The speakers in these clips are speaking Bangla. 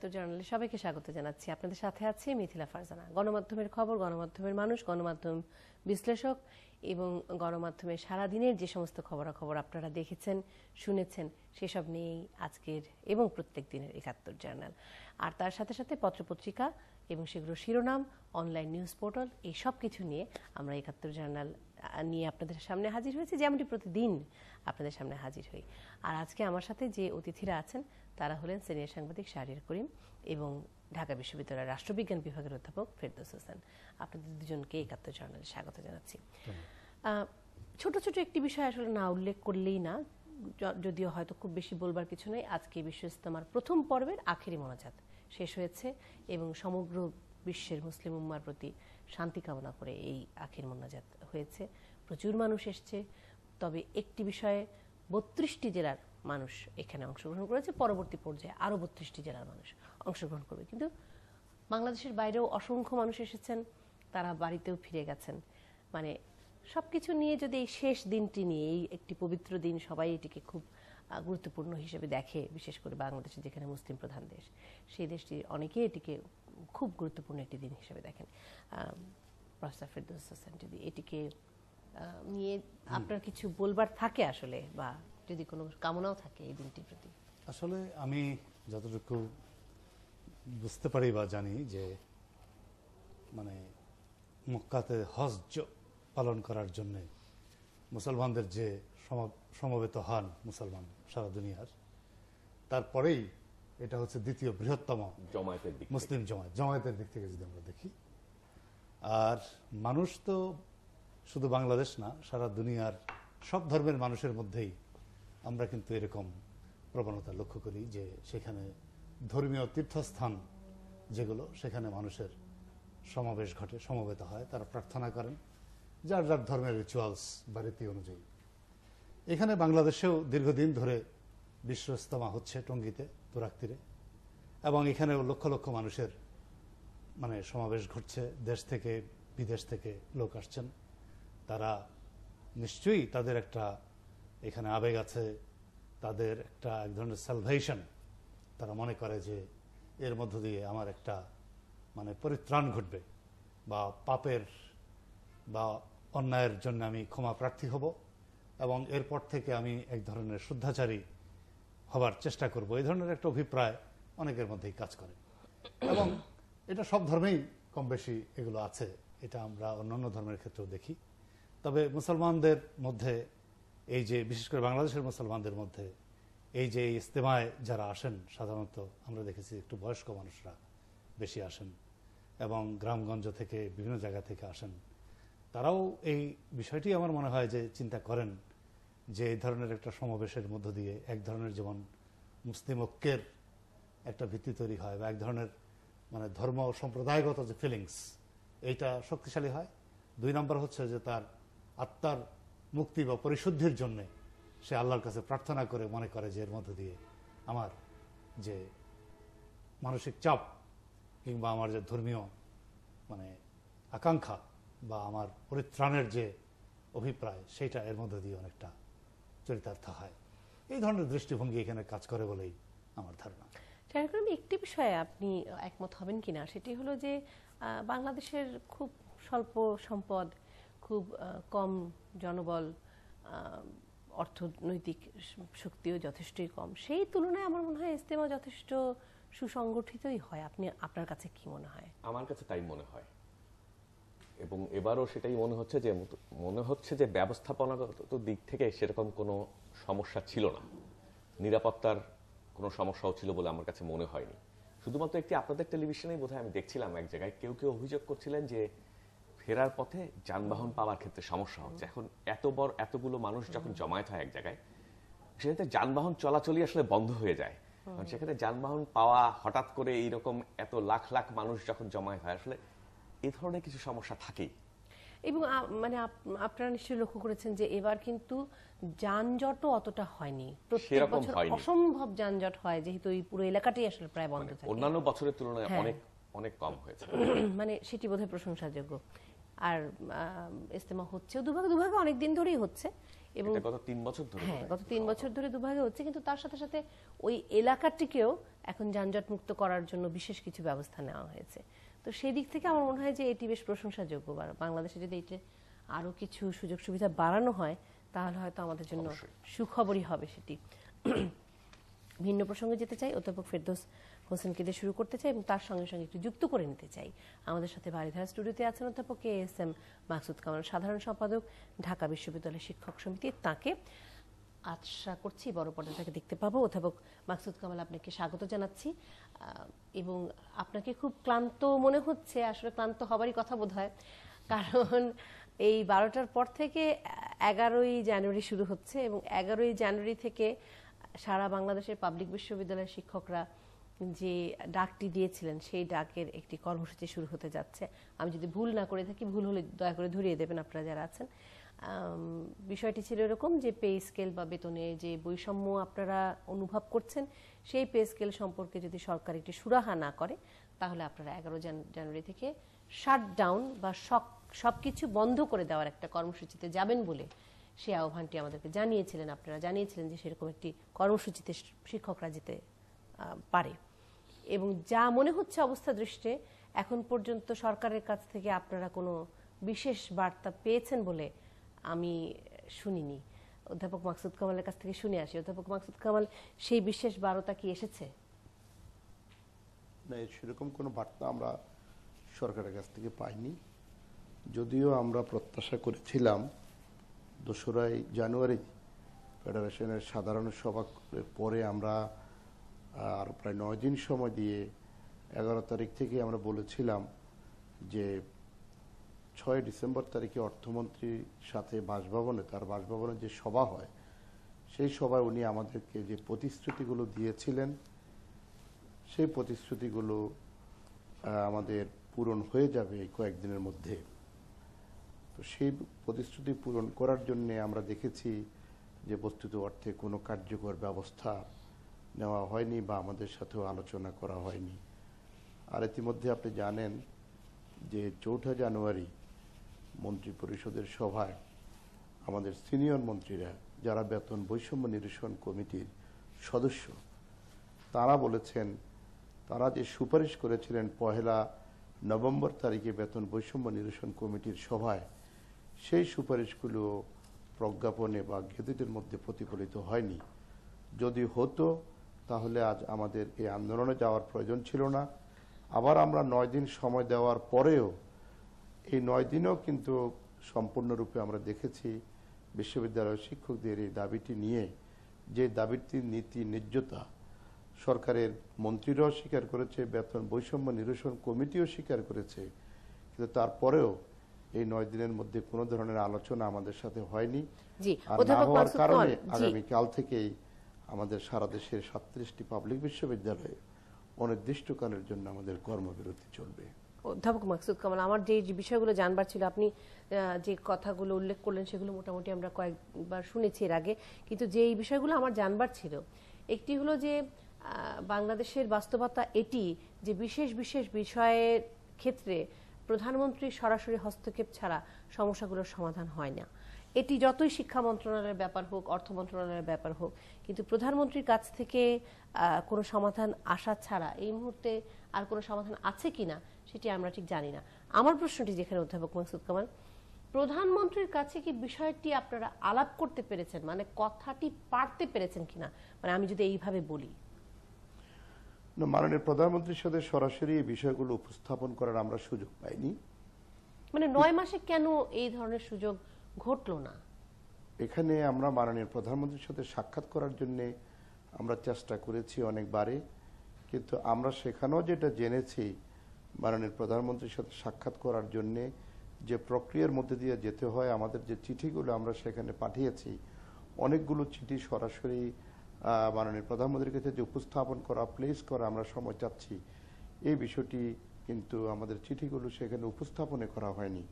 একাত্তর জার্নালে সবাইকে স্বাগত জানাচ্ছি। আপনাদের সাথে আছি মিথিলা ফারজানা। গণমাধ্যমের খবর, গণমাধ্যমের মানুষ, গণমাধ্যম বিশ্লেষক এবং গণমাধ্যমের সারাদিনের যে সমস্ত খবরাখবর আপনারা দেখেছেন, শুনেছেন, সেসব নিয়েই আজকের এবং প্রত্যেক দিনের একাত্তর জার্নাল। আর তার সাথে সাথে পত্রপত্রিকা এবং সেগুলো শিরোনাম, অনলাইন নিউজ পোর্টাল, এই সব কিছু নিয়ে আমরা একাত্তর জার্নাল নিয়ে আপনাদের সামনে হাজির হয়েছি, যেমনটি প্রতিদিন আপনাদের সামনে হাজির হই। আর আজকে আমার সাথে যে অতিথিরা আছেন তারা হলেন সিনিয়র সাংবাদিক শাহরিয়ার করিম এবং ঢাকা বিশ্ববিদ্যালয়ের রাষ্ট্রবিজ্ঞান বিভাগের অধ্যাপক ফেরদৌস হোসেন। আপনাদের দুজনকে একাত্তর জার্নালে স্বাগত জানাচ্ছি। ছোট ছোট একটি বিষয় আসলে না উল্লেখ করলেই না, যদিও হয়তো খুব বেশি বলবার কিছু নেই। আজকে বিশ্ব ইজতেমার প্রথম পর্বের আখেরি মোনাজাত শেষ হয়েছে এবং সমগ্র বিশ্বের মুসলিম উম্মার প্রতি শান্তি কামনা করে এই আখেরি মোনাজাত হয়েছে। প্রচুর মানুষ এসছে, তবে একটি বিষয়ে 32টি জেলার মানুষ এখানে অংশগ্রহণ করেছে। পরবর্তী পর্যায়ে আরও 32টি জেলার মানুষ অংশগ্রহণ করবে। কিন্তু বাংলাদেশের বাইরেও অসংখ্য মানুষ এসেছেন, তারা বাড়িতেও ফিরে গেছেন। মানে সবকিছু নিয়ে যদি এই শেষ দিনটি নিয়ে, এই একটি পবিত্র দিন, সবাই এটিকে খুব গুরুত্বপূর্ণ হিসেবে দেখে, বিশেষ করে বাংলাদেশে যেখানে মুসলিম প্রধান দেশ, সেই দেশটি অনেকেই এটিকে খুব গুরুত্বপূর্ণ একটি দিন হিসেবে দেখেন। প্রফেসর ফেরদৌস হোসেন, যদি এটিকে নিয়ে আপনার কিছু বলবার থাকে আসলে, বা যদি কোনো কামনাও থাকে এই দিনটির প্রতি। আসলে আমি যতটুকু বুঝতে পারি বা জানি যে মানে মক্কাতে হজ পালন করার জন্য মুসলমানদের যে সমবেত হন মুসলমান সারা দুনিয়ার, তারপরেই এটা হচ্ছে দ্বিতীয় বৃহত্তম মুসলিম জমায়েতের দিক থেকে যদি আমরা দেখি। আর মানুষ তো শুধু বাংলাদেশ না, সারা দুনিয়ার সব ধর্মের মানুষের মধ্যেই আমরা কিন্তু এরকম প্রবণতা লক্ষ্য করি যে সেখানে ধর্মীয় তীর্থস্থান যেগুলো, সেখানে মানুষের সমাবেশ ঘটে, সমবেত হয়, তারা প্রার্থনা করেন যার যার ধর্মের রিচুয়ালস বা রীতি অনুযায়ী। এখানে বাংলাদেশেও দীর্ঘদিন ধরে বিশ্ব ইজতেমা হচ্ছে টঙ্গীতে, তুরাগ তীরে, এবং এখানেও লক্ষ লক্ষ মানুষের মানে সমাবেশ ঘটছে। দেশ থেকে বিদেশ থেকে লোক আসছেন, তারা নিশ্চয়ই তাদের একটা এখানে আবেগ আছে, তাদের একটা এক ধরনের সালভেশন। তারা মনে করে যে এর মধ্য দিয়ে আমার একটা মানে পরিত্রাণ ঘটবে, বা পাপের বা অন্যায়ের জন্য আমি ক্ষমা প্রার্থী হব, এবং এরপর থেকে আমি এক ধরনের শুদ্ধাচারী হবার চেষ্টা করব। এই ধরনের একটা অভিপ্রায় অনেকের মধ্যেই কাজ করে, এবং এটা সব ধর্মেই কম বেশি এগুলো আছে। এটা আমরা অন্যান্য ধর্মের ক্ষেত্রেও দেখি। তবে মুসলমানদের মধ্যে এই যে, বিশেষ করে বাংলাদেশের মুসলমানদের মধ্যে এই যে ইজতেমায় যারা আসেন, সাধারণত আমরা দেখেছি একটু বয়স্ক মানুষরা বেশি আসেন, এবং গ্রামগঞ্জ থেকে বিভিন্ন জায়গা থেকে আসেন। তারাও এই বিষয়টি আমার মনে হয় যে চিন্তা করেন যে এই ধরনের একটা সমাবেশের মধ্য দিয়ে এক ধরনের যেমন মুসলিম ঐক্যের একটা ভিত্তি তৈরি হয়, বা এক ধরনের মানে ধর্ম সম্প্রদায়গত যে ফিলিংস, এইটা শক্তিশালী হয়। 2 নম্বর হচ্ছে যে তার আত্মার মুক্তি বা পরিশুদ্ধির জন্য সে আল্লাহর কাছে প্রার্থনা করে মনে করে যে এর মধ্য দিয়ে আমার যে মানসিক চাপ কিংবা আমার যে ধর্মীয় মানে আকাঙ্ক্ষা বা আমার পরিত্রাণের যে অভিপ্রায়, সেইটা এর মধ্য দিয়ে অনেকটা চরিতার্থ হয়। এই ধরনের দৃষ্টিভঙ্গি এখানে কাজ করে বলেই আমার ধারণা। একটি বিষয়ে আপনি একমত হবেন কিনা, সেটি হলো যে বাংলাদেশের খুব স্বল্প সম্পদ, খুব কম জনবল, অর্থনৈতিক শক্তিও যথেষ্টই কম। সেই তুলনায় আমার মনে হয় ইজতেমা যথেষ্ট সুসংগঠিতই হয়। আপনার কাছে কি মনে হয়? আমার কাছে তাই মনে হয়, এবং এবারও সেটাই মনে হচ্ছে যে ব্যবস্থাপনাগত দিক থেকে সেরকম কোনো সমস্যা ছিল না, নিরাপত্তার কোনো সমস্যাও ছিল বলে আমার কাছে মনে হয়নি। শুধুমাত্র একটি আপনাদের টেলিভিশনেই বোধহয় আমি দেখছিলাম এক জায়গায় কেউ অভিযোগ করছিলেন যে ফেরার পথে যানবাহন পাওয়ার ক্ষেত্রে সমস্যা হচ্ছে। এখন এতগুলো মানুষ যখন জমায়েত হয় এক জায়গায়, সেখানে যানবাহন চলাচলই আসলে বন্ধ হয়ে যায়। কারণ সেখানে যানবাহন পাওয়া হঠাৎ করে এইরকম এত লাখ লাখ মানুষ যখন জমায়েত হয়, আসলে এই ধরনের কিছু সমস্যা থাকেই। এবং মানে আপনারা নিশ্চয়ই লক্ষ্য করেছেন যে এবার কিন্তু যানজটও অতটা হয়নি। প্রত্যেক বছর অসম্ভব যানজট হয়, যেহেতু এই পুরো এলাকাটাই আসলে প্রায় বন্ধ থাকে। অন্যান্য বছরের তুলনায় অনেক কম হয়েছে, মানে সেটি বোধহয় প্রশংসাযোগ্য। আর ইজতেমা হচ্ছে দুভাগে অনেক দিন ধরেই হচ্ছে, এবং এটা গত 3 বছর ধরে হ্যাঁ গত 3 বছর ধরে দুভাগে হচ্ছে, কিন্তু তার সাথে সাথে ওই এলাকাটিকেও এখন যানজট মুক্ত করার জন্য বিশেষ কিছু ব্যবস্থা নেওয়া হয়েছে। তো সেই দিক থেকে আমার মনে হয় যে এটি বেশ প্রশংসাযোগ্য। বাংলাদেশে যদি এটি আরো কিছু সুযোগ সুবিধা বাড়ানো হয় তাহলে হয়তো আমাদের জন্য সুখবরই হবে সেটি। ভিন্ন প্রসঙ্গে যেতে চাই, অধ্যাপক ফেরদৌস হোসেনকে দিয়ে শুরু করতে চাই এবং তার সঙ্গে সঙ্গে একটু যুক্ত করে নিতে চাই। আমাদের সাথে বারিধারা স্টুডিওতে আছেন অধ্যাপক এএসএম মাকসুদ কামাল, সাধারণ সম্পাদক, ঢাকা বিশ্ববিদ্যালয় শিক্ষক সমিতি। তাকে আশা করছি বড় পর্দা থেকে দেখতে পাবো। অধ্যাপক মাকসুদ কামাল, আপনাকে স্বাগত জানাচ্ছি এবং আপনাকে খুব ক্লান্ত মনে হচ্ছে। আসলে ক্লান্ত হবারই কথা বোধ হয়, কারণ এই 12টার পর থেকে 11ই জানুয়ারি শুরু হচ্ছে এবং 11ই জানুয়ারি থেকে সারা বাংলাদেশের পাবলিক বিশ্ববিদ্যালয়ের শিক্ষকরা যে ডাকটি দিয়েছিলেন সেই ডাকের একটি কর্মসূচি শুরু হতে যাচ্ছে। আমি যদি ভুল না করে থাকি, ভুল হলে দয়া করে ধরিয়ে দেবেন আপনারা যারা আছেন। বিষয়টি ছিল এরকম যে পে স্কেল বা বেতনে যে বৈষম্য আপনারা অনুভব করছেন, সেই পে স্কেল সম্পর্কে যদি সরকার একটি সুরাহা না করে তাহলে আপনারা 11 জানুয়ারি থেকে শাটডাউন বা সবকিছু বন্ধ করে দেওয়ার একটা কর্মসূচিতে যাবেন বলে সেই আহ্বানটি আমাদেরকে জানিয়েছিলেন। আপনারা জানিয়েছিলেন যে সেরকম একটি কর্মসূচিতে শিক্ষকরা যেতে পারে এবং যা মনে হচ্ছে অবস্থা দৃষ্টে এখন পর্যন্ত সরকারের কাছ থেকে আপনারা কোনো বিশেষ বার্তা পেয়েছেন বলে আমি শুনিনি। অধ্যাপক মাকসুদ কামালের কাছ থেকে শুনে আসি। অধ্যাপক মাকসুদ কামাল, সেই বিশেষ বার্তা কি এসেছে? না, সেরকম কোনো বার্তা আমরা সরকারের কাছ থেকে পাইনি, যদিও আমরা প্রত্যাশা করেছিলাম 2রা জানুয়ারি ফেডারেশনের সাধারণ সভা পরে আমরা আর প্রায় 9 দিন সময় দিয়ে 11 তারিখ থেকে আমরা বলেছিলাম যে 6 ডিসেম্বর তারিখে অর্থমন্ত্রীর সাথে তার বাসভবনে যে সভা হয়, সেই সভায় উনি আমাদেরকে যে প্রতিশ্রুতিগুলো দিয়েছিলেন সেই প্রতিশ্রুতিগুলো আমাদের পূরণ হয়ে যাবে এই কয়েকদিনের মধ্যে। তো সেই প্রতিশ্রুতি পূরণ করার জন্য আমরা দেখেছি যে বস্তুত অর্থে কোনো কার্যকর ব্যবস্থা নেওয়া হয়নি বা আমাদের সাথেও আলোচনা করা হয়নি। আর ইতিমধ্যে আপনি জানেন যে 4 জানুয়ারি মন্ত্রী পরিষদের সভায় আমাদের সিনিয়র মন্ত্রীরা, যারা বেতন বৈষম্য নিরসন কমিটির সদস্য, তারা বলেছেন, তারা যে সুপারিশ করেছিলেন 1 নভেম্বর তারিখে বেতন বৈষম্য নিরসন কমিটির সভায়, সেই সুপারিশগুলো প্রজ্ঞাপনে বা গেজেটের মধ্যে প্রতিফলিত হয়নি। যদি হতো তাহলে আজ আমাদের এই আন্দোলনে যাওয়ার প্রয়োজন ছিল না। আবার আমরা 9 দিন সময় দেওয়ার পরেও এই 9 দিনেও কিন্তু সম্পূর্ণরূপে আমরা দেখেছি বিশ্ববিদ্যালয়ের শিক্ষকদের এই দাবিটি নিয়ে, যে দাবিটির নীতি ন্যায্যতা সরকারের মন্ত্রীরাও স্বীকার করেছে, বেতন বৈষম্য নিরসন কমিটিও স্বীকার করেছে, কিন্তু তারপরেও এই 9 দিনের মধ্যে কোনো ধরনের আলোচনা আমাদের সাথে হয়নি। আর না হওয়ার কারণে আগামীকাল থেকেই আমাদের সারা দেশের 37টি পাবলিক বিশ্ববিদ্যালয়ে অনির্দিষ্টকালের জন্য আমাদের কর্মবিরতি চলবে। অধ্যাপক মাকসুদ কামাল, আমার যে বিষয়গুলো জানবার ছিল, আপনি যে কথাগুলো উল্লেখ করলেন সেগুলো মোটামুটি আমরা কয়েকবার শুনেছি এর আগে, কিন্তু যে এই বিষয়গুলো আমার জানবার ছিল, একটি হলো যে বাংলাদেশের বাস্তবতা এটি যে বিশেষ বিশেষ বিষয়ের ক্ষেত্রে প্রধানমন্ত্রীর সরাসরি হস্তক্ষেপ ছাড়া সমস্যাগুলোর সমাধান হয় না। এটি যতই শিক্ষা মন্ত্রণালয়ের ব্যাপার হোক, অর্থ মন্ত্রণালয়ের ব্যাপার হোক, কিন্তু প্রধানমন্ত্রীর কাছ থেকে কোনো সমাধান আসা ছাড়া এই মুহূর্তে আর কোনো সমাধান আছে কিনা সেটি আমরা ঠিক জানি না। আমার প্রশ্নটি যেখানে, অধ্যাপক মাকসুদ কামাল, প্রধানমন্ত্রীর কাছে কি বিষয়টি আপনারা আলাপ করতে পেরেছেন, মানে কথাটি পারতে পেরেছেন কিনা, মানে আমি যদি এইভাবে বলি? মাননীয় প্রধানমন্ত্রীর সাথে সরাসরি এই বিষয়গুলো উপস্থাপন করার আমরা সুযোগ পাইনি। মানে 9 মাসে কেন এই ধরনের সুযোগ ঘটলো না? এখানে আমরা মাননীয় প্রধানমন্ত্রীর সাথে সাক্ষাৎ করার জন্য আমরা চেষ্টা করেছি অনেকবারই, কিন্তু আমরা সেখানেও যেটা জেনেছি, মাননীয় প্রধানমন্ত্রীর সাথে সাক্ষাৎ করার জন্য যে প্রক্রিয়ার মধ্যে দিয়ে যেতে হয়, আমাদের যে চিঠিগুলো আমরা সেখানে পাঠিয়েছি, অনেকগুলো চিঠি সরাসরি মাননীয় প্রধানমন্ত্রীর কাছে যে উপস্থাপন করা, প্লেস করা আমরা সময় চাচ্ছি, এই বিষয়টি কিন্তু আমাদের চিঠিগুলো সেখানে উপস্থাপনে করা হয়নি,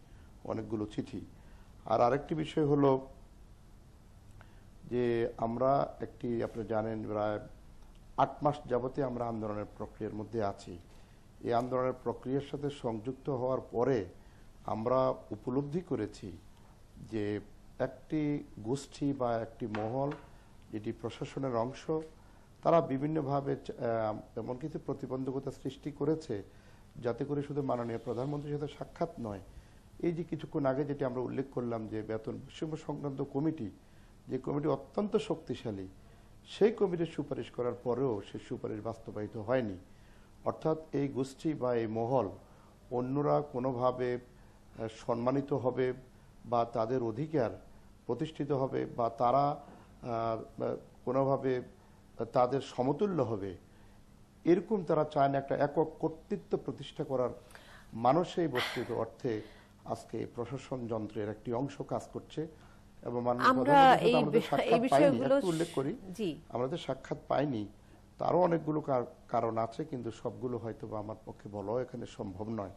অনেকগুলো চিঠি। আর আরেকটি বিষয় হলো যে আমরা আপনি জানেন প্রায় 8 মাস যাবতে আমরা আন্দোলনের প্রক্রিয়ার মধ্যে আছি। এই আন্দোলনের প্রক্রিয়ার সাথে সংযুক্ত হওয়ার পরে আমরা উপলব্ধি করেছি যে একটি গোষ্ঠী বা একটি মহল যেটি প্রশাসনের অংশ, তারা বিভিন্নভাবে এমন কিছু প্রতিবন্ধকতা সৃষ্টি করেছে যাতে করে শুধু মাননীয় প্রধানমন্ত্রীর সাথে সাক্ষাৎ নয়, এই যে কিছুক্ষণ আগে যেটি আমরা উল্লেখ করলাম যে বেতন বৈষম্য সংক্রান্ত কমিটি, যে কমিটি অত্যন্ত শক্তিশালী, সেই কমিটির সুপারিশ করার পরেও সে সুপারিশ বাস্তবায়িত হয়নি। অর্থাৎ এই গোষ্ঠী বা এই মহল অন্যরা কোনোভাবে সম্মানিত হবে বা তাদের অধিকার প্রতিষ্ঠিত হবে বা তারা কোনোভাবে তাদের সমতুল্য হবে, এরকম তারা চায় না। একটা একক কর্তৃত্ব প্রতিষ্ঠা করার মানুষই বস্তুত অর্থে আজকে প্রশাসন যন্ত্রের একটি অংশ কাজ করছে। এবং উল্লেখ করি, আমাদের সাক্ষাৎ পাইনি, তারও অনেকগুলো কারণ আছে, কিন্তু সবগুলো হয়তো আমার পক্ষে বলাও এখানে সম্ভব নয়।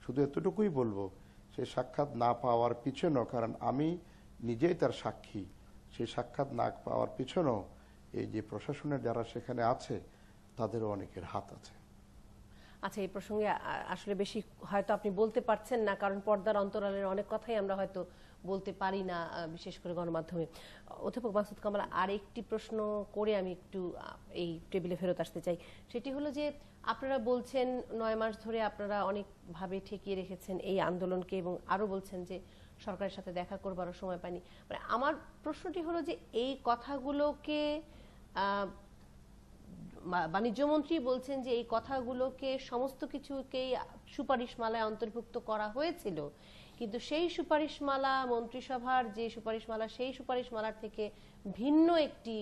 শুধু এতটুকুই বলবো, সেই সাক্ষাৎ না পাওয়ার পিছনেও, কারণ আমি নিজেই তার সাক্ষী, সেই সাক্ষাৎ না পাওয়ার পিছনেও এই যে প্রশাসনের যারা সেখানে আছে তাদেরও অনেকের হাত আছে। আচ্ছা, এই প্রসঙ্গে আসলে বেশি হয়তো আপনি বলতে পারছেন না, কারণ পর্দার অন্তরালের অনেক কথাই আমরা হয়তো বলতে পারি না, বিশেষ করে গণমাধ্যমে। অধ্যাপক মাসুদ কামাল, আর একটি প্রশ্ন করে আমি একটু এই টেবিলে ফেরত আসতে চাই। সেটি হলো যে আপনারা বলছেন 9 মাস ধরে আপনারা অনেকভাবে ঠেকিয়ে রেখেছেন এই আন্দোলনকে, এবং আরো বলছেন যে সরকারের সাথে দেখা করবারও সময় পায়নি। মানে আমার প্রশ্নটি হলো যে এই কথাগুলোকে বাণিজ্যমন্ত্রী বলছেন যে এই কথাগুলোকে সমস্ত কিছুকেই সুপারিশমালায় অন্তর্ভুক্ত করা হয়েছিল, কিন্তু সেই সুপারিশমালা, মন্ত্রিসভার যে সুপারিশমালা, সেই সুপারিশমালার থেকে ভিন্ন একটি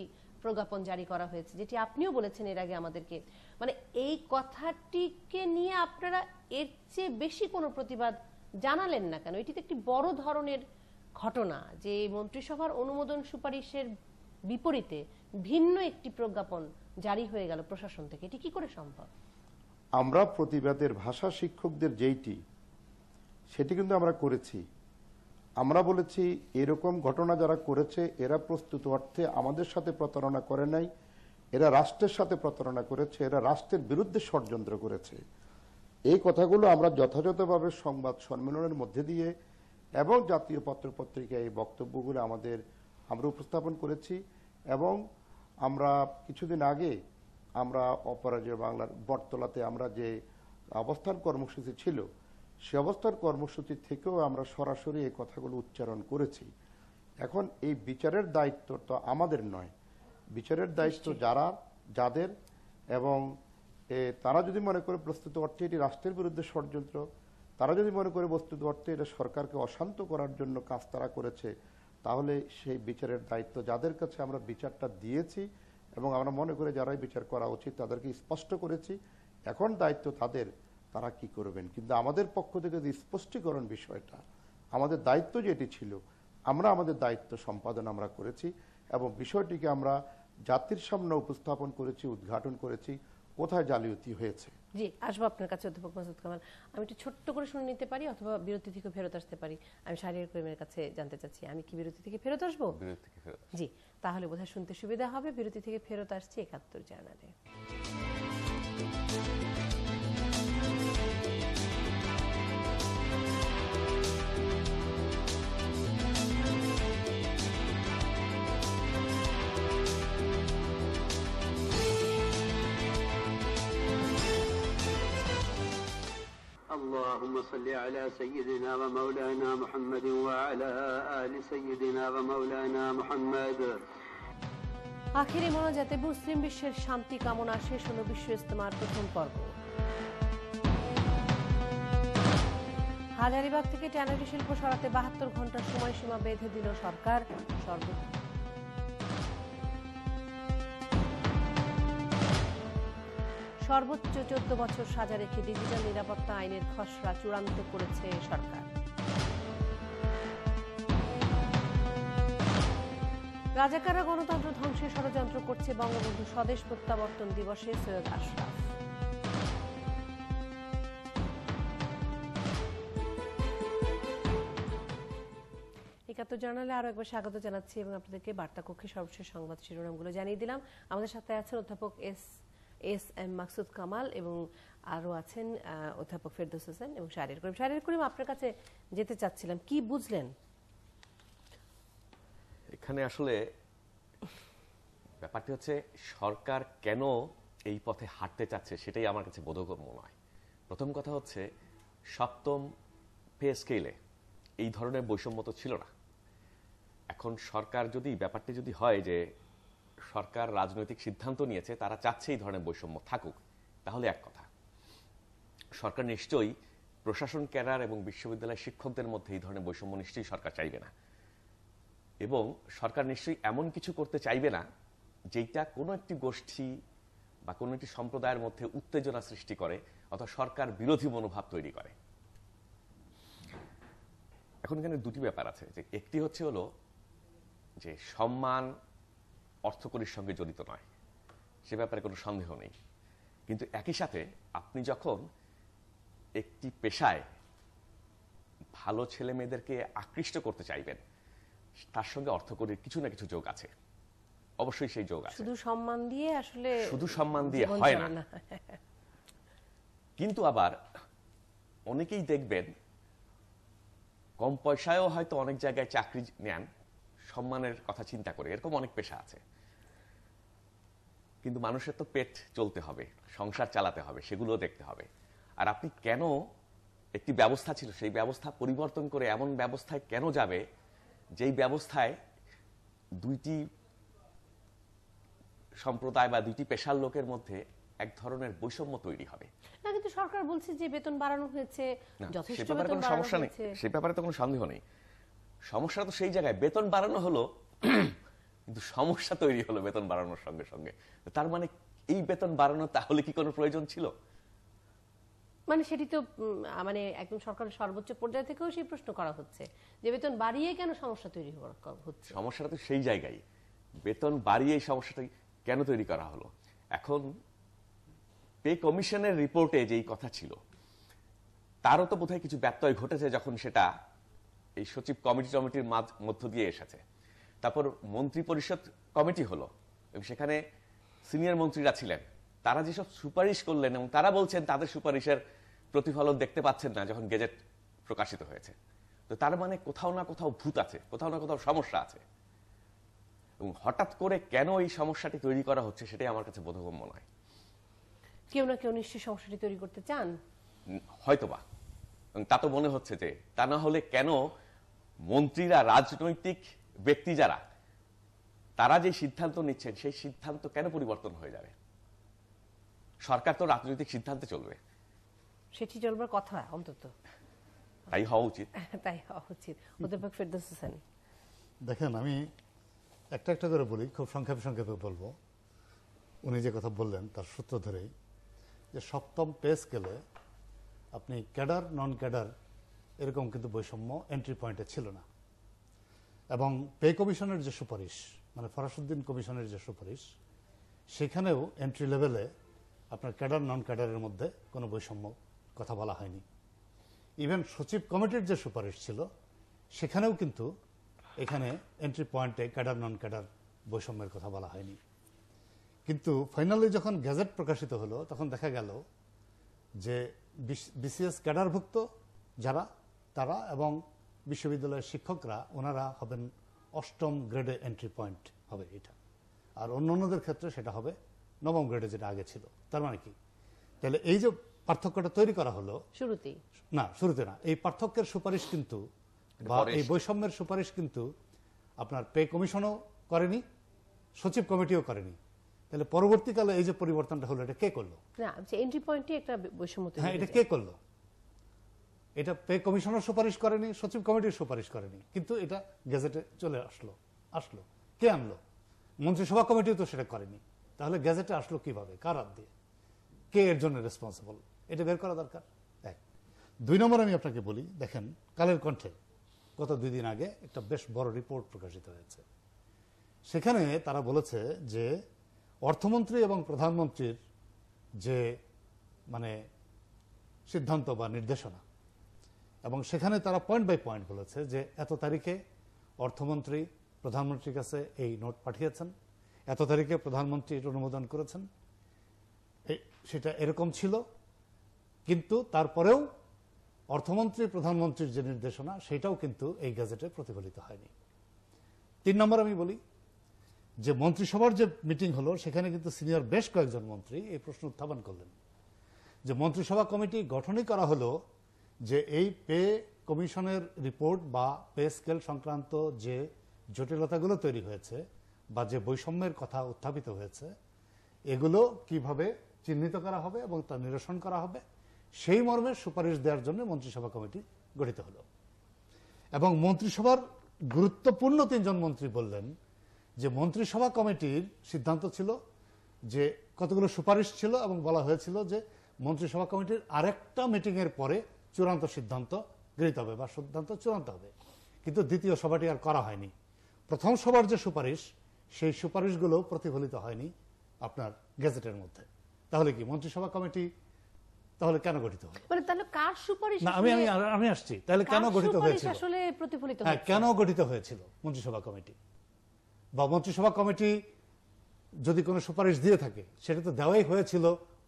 প্রজ্ঞাপন জারি করা হয়েছে, যেটি আপনিও বলেছেন এর আগে আমাদেরকে। মানে এই কথাটিকে নিয়ে আপনারা এর চেয়ে বেশি কোনো প্রতিবাদ জানালেন না কেন? এটি তো একটি বড় ধরনের ঘটনা যে মন্ত্রিসভার অনুমোদন সুপারিশের বিপরীতে ভিন্ন একটি প্রজ্ঞাপন জারি হয়ে গেল প্রশাসন থেকে। এটি কি করে সম্ভব? আমরা প্রতিবাদের ভাষা শিক্ষকদের যেইটি, সেটি কিন্তু আমরা করেছি। আমরা বলেছি এরকম ঘটনা যারা করেছে এরা প্রস্তুত অর্থে আমাদের সাথে প্রতারণা করে নাই, এরা রাষ্ট্রের সাথে প্রতারণা করেছে, এরা রাষ্ট্রের বিরুদ্ধে ষড়যন্ত্র করেছে। এই কথাগুলো আমরা যথাযথভাবে সংবাদ সম্মেলনের মধ্যে দিয়ে এবং জাতীয় পত্রপত্রিকায় এই বক্তব্যগুলো আমরা উপস্থাপন করেছি। এবং আমরা কিছুদিন আগে আমরা অপরাজয় বাংলার বটতলাতে আমরা যে অবস্থান কর্মসূচি ছিল, সে অবস্থান কর্মসূচি থেকেও আমরা সরাসরি এই কথাগুলো উচ্চারণ করেছি। এখন এই বিচারের দায়িত্ব তো আমাদের নয়, বিচারের দায়িত্ব যাদের, এবং তারা যদি মনে করে প্রস্তুত অর্থে এটি রাষ্ট্রের বিরুদ্ধে ষড়যন্ত্র, তারা যদি মনে করে বস্তুত অর্থে এটা সরকারকে অশান্ত করার জন্য কাজ তারা করেছে, তাহলে সেই বিচারের দায়িত্ব যাদের কাছে আমরা বিচারটা দিয়েছি এবং আমরা মনে করি যারাই বিচার করা উচিত তাদেরকে স্পষ্ট করেছি, এখন দায়িত্ব তাদের, তারা কি করবেন। কিন্তু আমাদের পক্ষ থেকে যে স্পষ্টীকরণ বিষয়টা, আমাদের দায়িত্ব যেটি ছিল, আমরা আমাদের দায়িত্ব সম্পাদন আমরা করেছি এবং বিষয়টিকে আমরা জাতির সামনে উপস্থাপন করেছি, উদ্ঘাটন করেছি কোথায় জালিয়াতি হয়েছে। জি, আসবো আপনার কাছে অধ্যাপক মাসুদ কামাল। আমি একটু ছোট্ট করে শুনে নিতে পারি অথবা বিরতি থেকে ফেরত আসতে পারি? আমি শাহরিয়ার করিমের কাছে জানতে চাচ্ছি, আমি কি বিরতি থেকে ফেরত আসবো? জি, তাহলে বোধহয় শুনতে সুবিধা হবে। বিরতি থেকে ফেরত আসছি ৭১ জার্নালে। اللهم صل على سيدنا ومولانا محمد وعلى آل سيدنا ومولانا محمد। আখেরি মোনাজাতে মুসলিম বিশ্বের শান্তি কামনা শেষ হলো বিশ্ব ইজতেমার প্রথম পর্ব। হাজারীবাগ থেকে ট্যানারি শিল্প সরাতে ৭২ ঘন্টার সময়সীমা বেঁধে দিল সরকার। সর্বোচ্চ ১৪ বছর সাজা রেখে ডিজিটাল নিরাপত্তা আইনের খসড়া চূড়ান্ত করেছে সরকার। রাজাকাররা গণতন্ত্র ধ্বংসের ষড়যন্ত্র করছে, বঙ্গবন্ধু স্বদেশ প্রত্যাবর্তন দিবসে সৈয়দ আশরাফ। একাত্তর জার্নালে আরো একবার স্বাগত জানাচ্ছি এবং আপনাদেরকে বার্তা কক্ষে সর্বশেষ সংবাদ শিরোনামগুলো জানিয়ে দিলাম। আমাদের সাথে আছেন অধ্যাপক এস এম মাকসুদ কামাল এবং আরো আছেন অধ্যাপক ফেরদৌস হোসেন এবং শাহরিয়ার করিম। শাহরিয়ার করিম, আপনার কাছে যেতে চাচ্ছিলাম, কি বুঝলেন? এখানে আসলে ব্যাপারটি হচ্ছে সরকার কেন এই পথে হাঁটতে চাচ্ছে সেটাই আমার কাছে বোধগম্য নয়। প্রথম কথা হচ্ছে সপ্তম পে স্কেলে এই ধরনের বৈষম্য তো ছিল না। এখন সরকার যদি ব্যাপারটি যদি হয় যে সরকার রাজনৈতিক সিদ্ধান্ত নিয়েছে, তারা চাচ্ছে এই ধরনের বৈষম্য থাকুক, তাহলে এক কথা। সরকার নিশ্চয়ই প্রশাসন ক্যাডার এবং বিশ্ববিদ্যালয়ের শিক্ষকদের মধ্যে এই ধরনের বৈষম্য নিশ্চয়ই সরকার চাইবে না, এবং সরকার নিশ্চয়ই এমন কিছু করতে চাইবে না যেটা কোনো একটি গোষ্ঠী বা কোনো একটি সম্প্রদায়ের মধ্যে উত্তেজনা সৃষ্টি করে অথবা সরকার বিরোধী মনোভাব তৈরি করে। এখন এখানে দুটি ব্যাপার আছে, যে একটি হচ্ছে হলো যে সম্মান অর্থকরীর সঙ্গে জড়িত নয়, সে ব্যাপারে কোনো সন্দেহ নেই, কিন্তু একই সাথে আপনি যখন একটি পেশায় ভালো ছেলে মেয়েদেরকে আকৃষ্ট করতে চাইবেন, তার সঙ্গে অর্থকরীর কিছু না কিছু যোগ আছে, অবশ্যই সেই যোগ আছে। শুধু সম্মান দিয়ে আসলে শুধু সম্মান দিয়ে জীবন হয় চলে না। কিন্তু আবার অনেকেই দেখবেন কম পয়সায়ও হয়তো অনেক জায়গায় চাকরি নেন সম্মানের কথা চিন্তা করে, এরকম অনেক পেশা আছে। কিন্তু মানুষের তো পেট চলতে হবে, সংসার চালাতে হবে, সেগুলোও দেখতে হবে। আর আপনি কেন একটি ব্যবস্থা ছিল সেই ব্যবস্থা পরিবর্তন করে এমন ব্যবস্থায় কেন যাবে যেই ব্যবস্থায় দুইটি সম্প্রদায় বা দুইটি পেশার লোকের মধ্যে এক ধরনের বৈষম্য তৈরি হবে? না, কিন্তু সরকার বলছে যে বেতন বাড়ানো হয়েছে, যথেষ্ট সে ব্যাপারে বেতন কোনো বাড়ানো সমস্যা নেই, হয়েছে। সে ব্যাপারে তো কোনো সন্দেহ নেই। সমস্যা তো সেই জায়গায় বেতন বাড়ানো হলো, কিন্তু সমস্যা তৈরি হলো বেতন বাড়ানোর সঙ্গে সঙ্গে। তার মানে এই বেতন বাড়ানো তাহলে কি কোনো প্রয়োজন ছিল? মানে সেটি তো মানে একদম সরকারের সর্বোচ্চ পর্যায় থেকেও সেই প্রশ্ন করা হচ্ছে যে বেতন বাড়িয়ে কেন সমস্যা তৈরি হচ্ছে। সমস্যাটা তো সেই জায়গায়, বেতন বাড়িয়ে এই সমস্যাটা কেন তৈরি করা হলো। এখন পে কমিশনের রিপোর্টে যেই কথা ছিল তারও তো বোধহয় কিছু ব্যত্যয় ঘটেছে, যখন সেটা এই সচিব কমিটির মধ্য দিয়ে এসেছে। তারপর মন্ত্রী পরিষদ কমিটি হলো এবং সেখানে সিনিয়র মন্ত্রীরা ছিলেন, তারা যেসব সুপারিশ করলেন এবং তারা বলছেন তাদের সুপারিশের প্রতিফলন দেখতে পাচ্ছেন না যখন গেজেট প্রকাশিত হয়েছে। তো তার মানে কোথাও না কোথাও ভূত আছে, কোথাও না কোথাও সমস্যা আছে। এবং হঠাৎ করে কেন এই সমস্যাটি তৈরি করা হচ্ছে সেটাই আমার কাছে বোধগম্য নয়। কেউ না কেউ নিশ্চয়ই সমস্যাটি তৈরি করতে চান, হয়তোবা। তা তো মনে হচ্ছে যে তা না হলে কেন মন্ত্রীরা, রাজনৈতিক ব্যক্তি যারা, তারা যে সিদ্ধান্ত নিচ্ছেন সেই সিদ্ধান্ত কেন পরিবর্তন হয়ে যাবে? সরকার তো রাজনৈতিক সিদ্ধান্তে চলবে, সেটি চলবার কথা অন্তত তাই হওয়া উচিত। তাই হওয়া উচিত। অধ্যাপক ফেরদৌস হোসেন, দেখেন, আমি একটা একটা করে বলি, খুব সংক্ষেপে সংক্ষেপে বলবো। উনি যে কথা বললেন তার সূত্র ধরেই, যে সপ্তম পে স্কেলে আপনি ক্যাডার নন ক্যাডার এরকম কিন্তু বৈষম্য এন্ট্রি পয়েন্টে ছিল না। এবং পে কমিশনের যে সুপারিশ, মানে ফরাসউদ্দিন কমিশনের যে সুপারিশ, সেখানেও এন্ট্রি লেভেলে আপনার ক্যাডার নন ক্যাডারের মধ্যে কোনো বৈষম্য কথা বলা হয়নি। ইভেন সচিব কমিটির যে সুপারিশ ছিল সেখানেও কিন্তু এখানে এন্ট্রি পয়েন্টে ক্যাডার নন ক্যাডার বৈষম্যের কথা বলা হয়নি। কিন্তু ফাইনালি যখন গেজেট প্রকাশিত হলো তখন দেখা গেল যে বিসিএস ক্যাডারভুক্ত যারা, তারা এবং বিশ্ববিদ্যালয়ের শিক্ষকরা, ওনারা হবেন অষ্টম গ্রেডে এন্ট্রি পয়েন্ট হবে এটা, আর অন্যান্যদের ক্ষেত্রে সেটা হবে নবম গ্রেডে যেটা আগে ছিল। তার মানে কি, তাহলে এই যে পার্থক্যটা তৈরি করা হলো শুরুতেই না, শুরুতে না, এই পার্থক্যের সুপারিশ কিন্তু বা এই বৈষম্যের সুপারিশ কিন্তু আপনার পে কমিশনও করেনি, সচিব কমিটিও করেনি। তাহলে পরবর্তীকালে এই যে পরিবর্তনটা হলো, এটা কে করলো? না, যে এন্ট্রি পয়েন্টে একটা বৈষম্য তৈরি হ্যাঁ, এটা হয়ে কে করলো? এটা পে কমিশনের সুপারিশ করেনি, সচিব কমিটির সুপারিশ করেনি, কিন্তু এটা গেজেটে চলে আসলো। কে আনলো? মন্ত্রিসভা কমিটিও তো সেটা করেনি। তাহলে গেজেটে আসলো কিভাবে, কার হাত দিয়ে, কে এর জন্য রেসপন্সিবল, এটা বের করা দরকার। এক। দুই নম্বর আমি আপনাকে বলি, দেখেন কালের কণ্ঠে গত 2 দিন আগে একটা বেশ বড় রিপোর্ট প্রকাশিত হয়েছে। সেখানে তারা বলেছে যে অর্থমন্ত্রী এবং প্রধানমন্ত্রীর যে মানে সিদ্ধান্ত বা নির্দেশনা, এবং সেখানে তারা পয়েন্ট বাই পয়েন্ট বলেছে যে এত তারিখে অর্থমন্ত্রী প্রধানমন্ত্রীর কাছে এই নোট পাঠিয়েছেন, এত তারিখে প্রধানমন্ত্রী এটা অনুমোদন করেছেন, সেটা এরকম ছিল। কিন্তু তারপরেও অর্থমন্ত্রী প্রধানমন্ত্রীর যে নির্দেশনা সেটাও কিন্তু এই গেজেটে প্রতিফলিত হয়নি। 3 নম্বর আমি বলি যে মন্ত্রিসভার যে মিটিং হলো সেখানে কিন্তু সিনিয়র বেশ কয়েকজন মন্ত্রী এই প্রশ্ন উত্থাপন করলেন যে মন্ত্রিসভা কমিটি গঠনই করা হলো যে এই পে কমিশনের রিপোর্ট বা পে স্কেল সংক্রান্ত যে জটিলতাগুলো তৈরি হয়েছে বা যে বৈষম্যের কথা উত্থাপিত হয়েছে এগুলো কিভাবে চিহ্নিত করা হবে এবং তা নিরসন করা হবে সেই মর্মে সুপারিশ দেওয়ার জন্য মন্ত্রিসভা কমিটি গঠিত হলো। এবং মন্ত্রিসভার গুরুত্বপূর্ণ 3 জন মন্ত্রী বললেন যে মন্ত্রিসভা কমিটির সিদ্ধান্ত ছিল যে কতগুলো সুপারিশ ছিল এবং বলা হয়েছিল যে মন্ত্রিসভা কমিটির আরেকটা মিটিংয়ের পরে চূড়ান্ত সিদ্ধান্ত গৃহীত হবে বা সিদ্ধান্ত চূড়ান্ত হবে, কিন্তু দ্বিতীয় সভাটি আর করা হয়নি। প্রথম সভার যে সুপারিশ সেই সুপারিশগুলো প্রতিফলিত হয়নি আপনার গেজেটের মধ্যে। তাহলে কি মন্ত্রিসভা কমিটি তাহলে কেন গঠিত হলো? মানে তাহলে কার সুপারিশ? না, আমি আসছি। তাহলে কেন গঠিত হয়েছিল? আসলে প্রতিফলিত হ্যাঁ, কেন গঠিত হয়েছিল মন্ত্রিসভা কমিটি? বা মন্ত্রিসভা কমিটি যদি কোনো সুপারিশ দিয়ে থাকে সেটা তো দেওয়াই হয়েছিল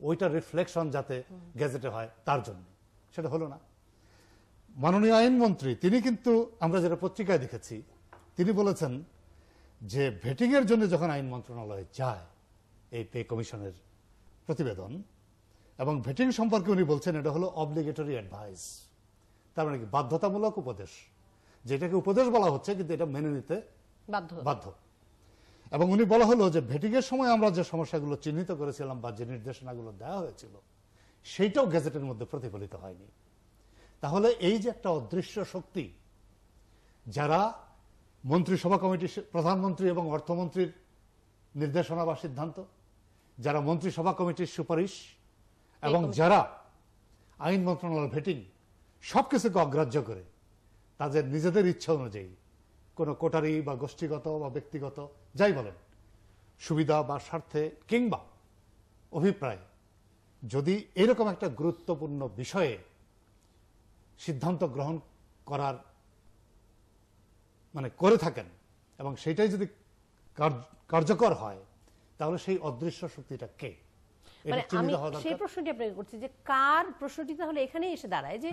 ওইটার রিফ্লেকশন যাতে গেজেটে হয় তার জন্য, সেটা হলো না। মাননীয় আইনমন্ত্রী তিনি কিন্তু আমরা যেটা পত্রিকায় দেখেছি তিনি বলেছেন যে ভেটিং এর জন্য যখন আইন মন্ত্রণালয়ে যায় এই পে কমিশনের প্রতিবেদন এবং ভেটিং সম্পর্কে উনি বলছেন এটা হলো অবলিগেটরি অ্যাডভাইস, তার মানে কি বাধ্যতামূলক উপদেশ, যেটাকে উপদেশ বলা হচ্ছে কিন্তু এটা মেনে নিতে বাধ্য। এবং উনি বলা হলো যে ভেটিং এর সময় আমরা যে সমস্যাগুলো চিহ্নিত করেছিলাম বা যে নির্দেশনাগুলো দেওয়া হয়েছিল সেইটাও গেজেটের মধ্যে প্রতিফলিত হয়নি। তাহলে এই যে একটা অদৃশ্য শক্তি যারা মন্ত্রিসভা কমিটি, প্রধানমন্ত্রী এবং অর্থমন্ত্রীর নির্দেশনা বা সিদ্ধান্ত, যারা মন্ত্রিসভা কমিটির সুপারিশ এবং যারা আইন মন্ত্রণালয়ের ভেটিং সবকিছুকে অগ্রাহ্য করে তাদের নিজেদের ইচ্ছা অনুযায়ী কোনো কোটারি বা গোষ্ঠীগত বা ব্যক্তিগত যাই বলেন সুবিধা বা স্বার্থে কিংবা অভিপ্রায় যদি এরকম একটা গুরুত্বপূর্ণ বিষয়ে সিদ্ধান্ত গ্রহণ করার মানে করে থাকেন এবং সেটাই যদি কার্যকর হয় তাহলে সেই অদৃশ্য শক্তিটা কে? মানে আমি সেই প্রশ্নটি আপনাকে করছি যে কার, প্রশ্নটি তাহলে এখানেই এসে দাঁড়ায় যে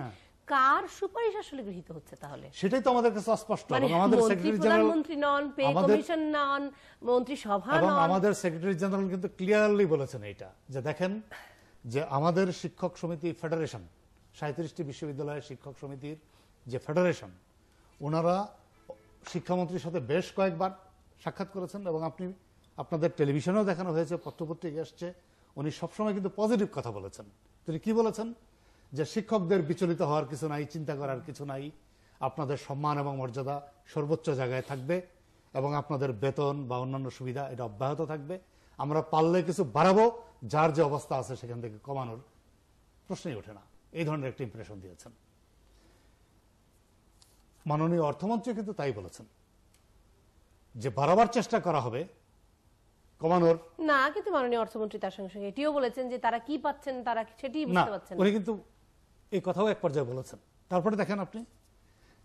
কার সুপারিশ আসলে গৃহীত হচ্ছে? তাহলে সেটাই তো আমাদের কাছে অস্পষ্ট। আমাদের সেক্রেটারি জেনারেল মন্ত্রী নন, পে কমিশন নন, মন্ত্রিসভা নন, এবং আমাদের সেক্রেটারি জেনারেল কিন্তু ক্লিয়ারলি বলেছেন এটা যে দেখেন যে আমাদের শিক্ষক সমিতি ফেডারেশন 37টি বিশ্ববিদ্যালয়ের শিক্ষক সমিতির যে ফেডারেশন ওনারা শিক্ষামন্ত্রীর সাথে বেশ কয়েকবার সাক্ষাৎ করেছেন এবং আপনাদের টেলিভিশনেও দেখানো হয়েছে, পত্রপত্রিকা এসছে, উনি সবসময় কিন্তু পজিটিভ কথা বলেছেন। তিনি কি বলেছেন যে শিক্ষকদের বিচলিত হওয়ার কিছু নাই, চিন্তা করার কিছু নাই, আপনাদের সম্মান এবং মর্যাদা সর্বোচ্চ জায়গায় থাকবে এবং আপনাদের বেতন বা অন্যান্য সুবিধা এটা অব্যাহত থাকবে, আমরা পারলে কিছু বাড়াবো, যার যে অবস্থা আছে সেখান থেকে কমানোর প্রশ্নই ওঠে না, এই ধরনের একটা ইমপ্রেশন দিয়েছেন। মাননীয় অর্থমন্ত্রী কিন্তু তাই বলেছেন যে বাড়াবার চেষ্টা করা হবে, কমানোর না। কিন্তু মাননীয় অর্থমন্ত্রী তার সঙ্গে সঙ্গে এটিও বলেছেন যে তারা কি পাচ্ছেন তারা সেটিই বুঝতে পারছেন না। উনি কিন্তু এই কথাও এক পর্যায়ে বলেছেন। তারপরে দেখেন আপনি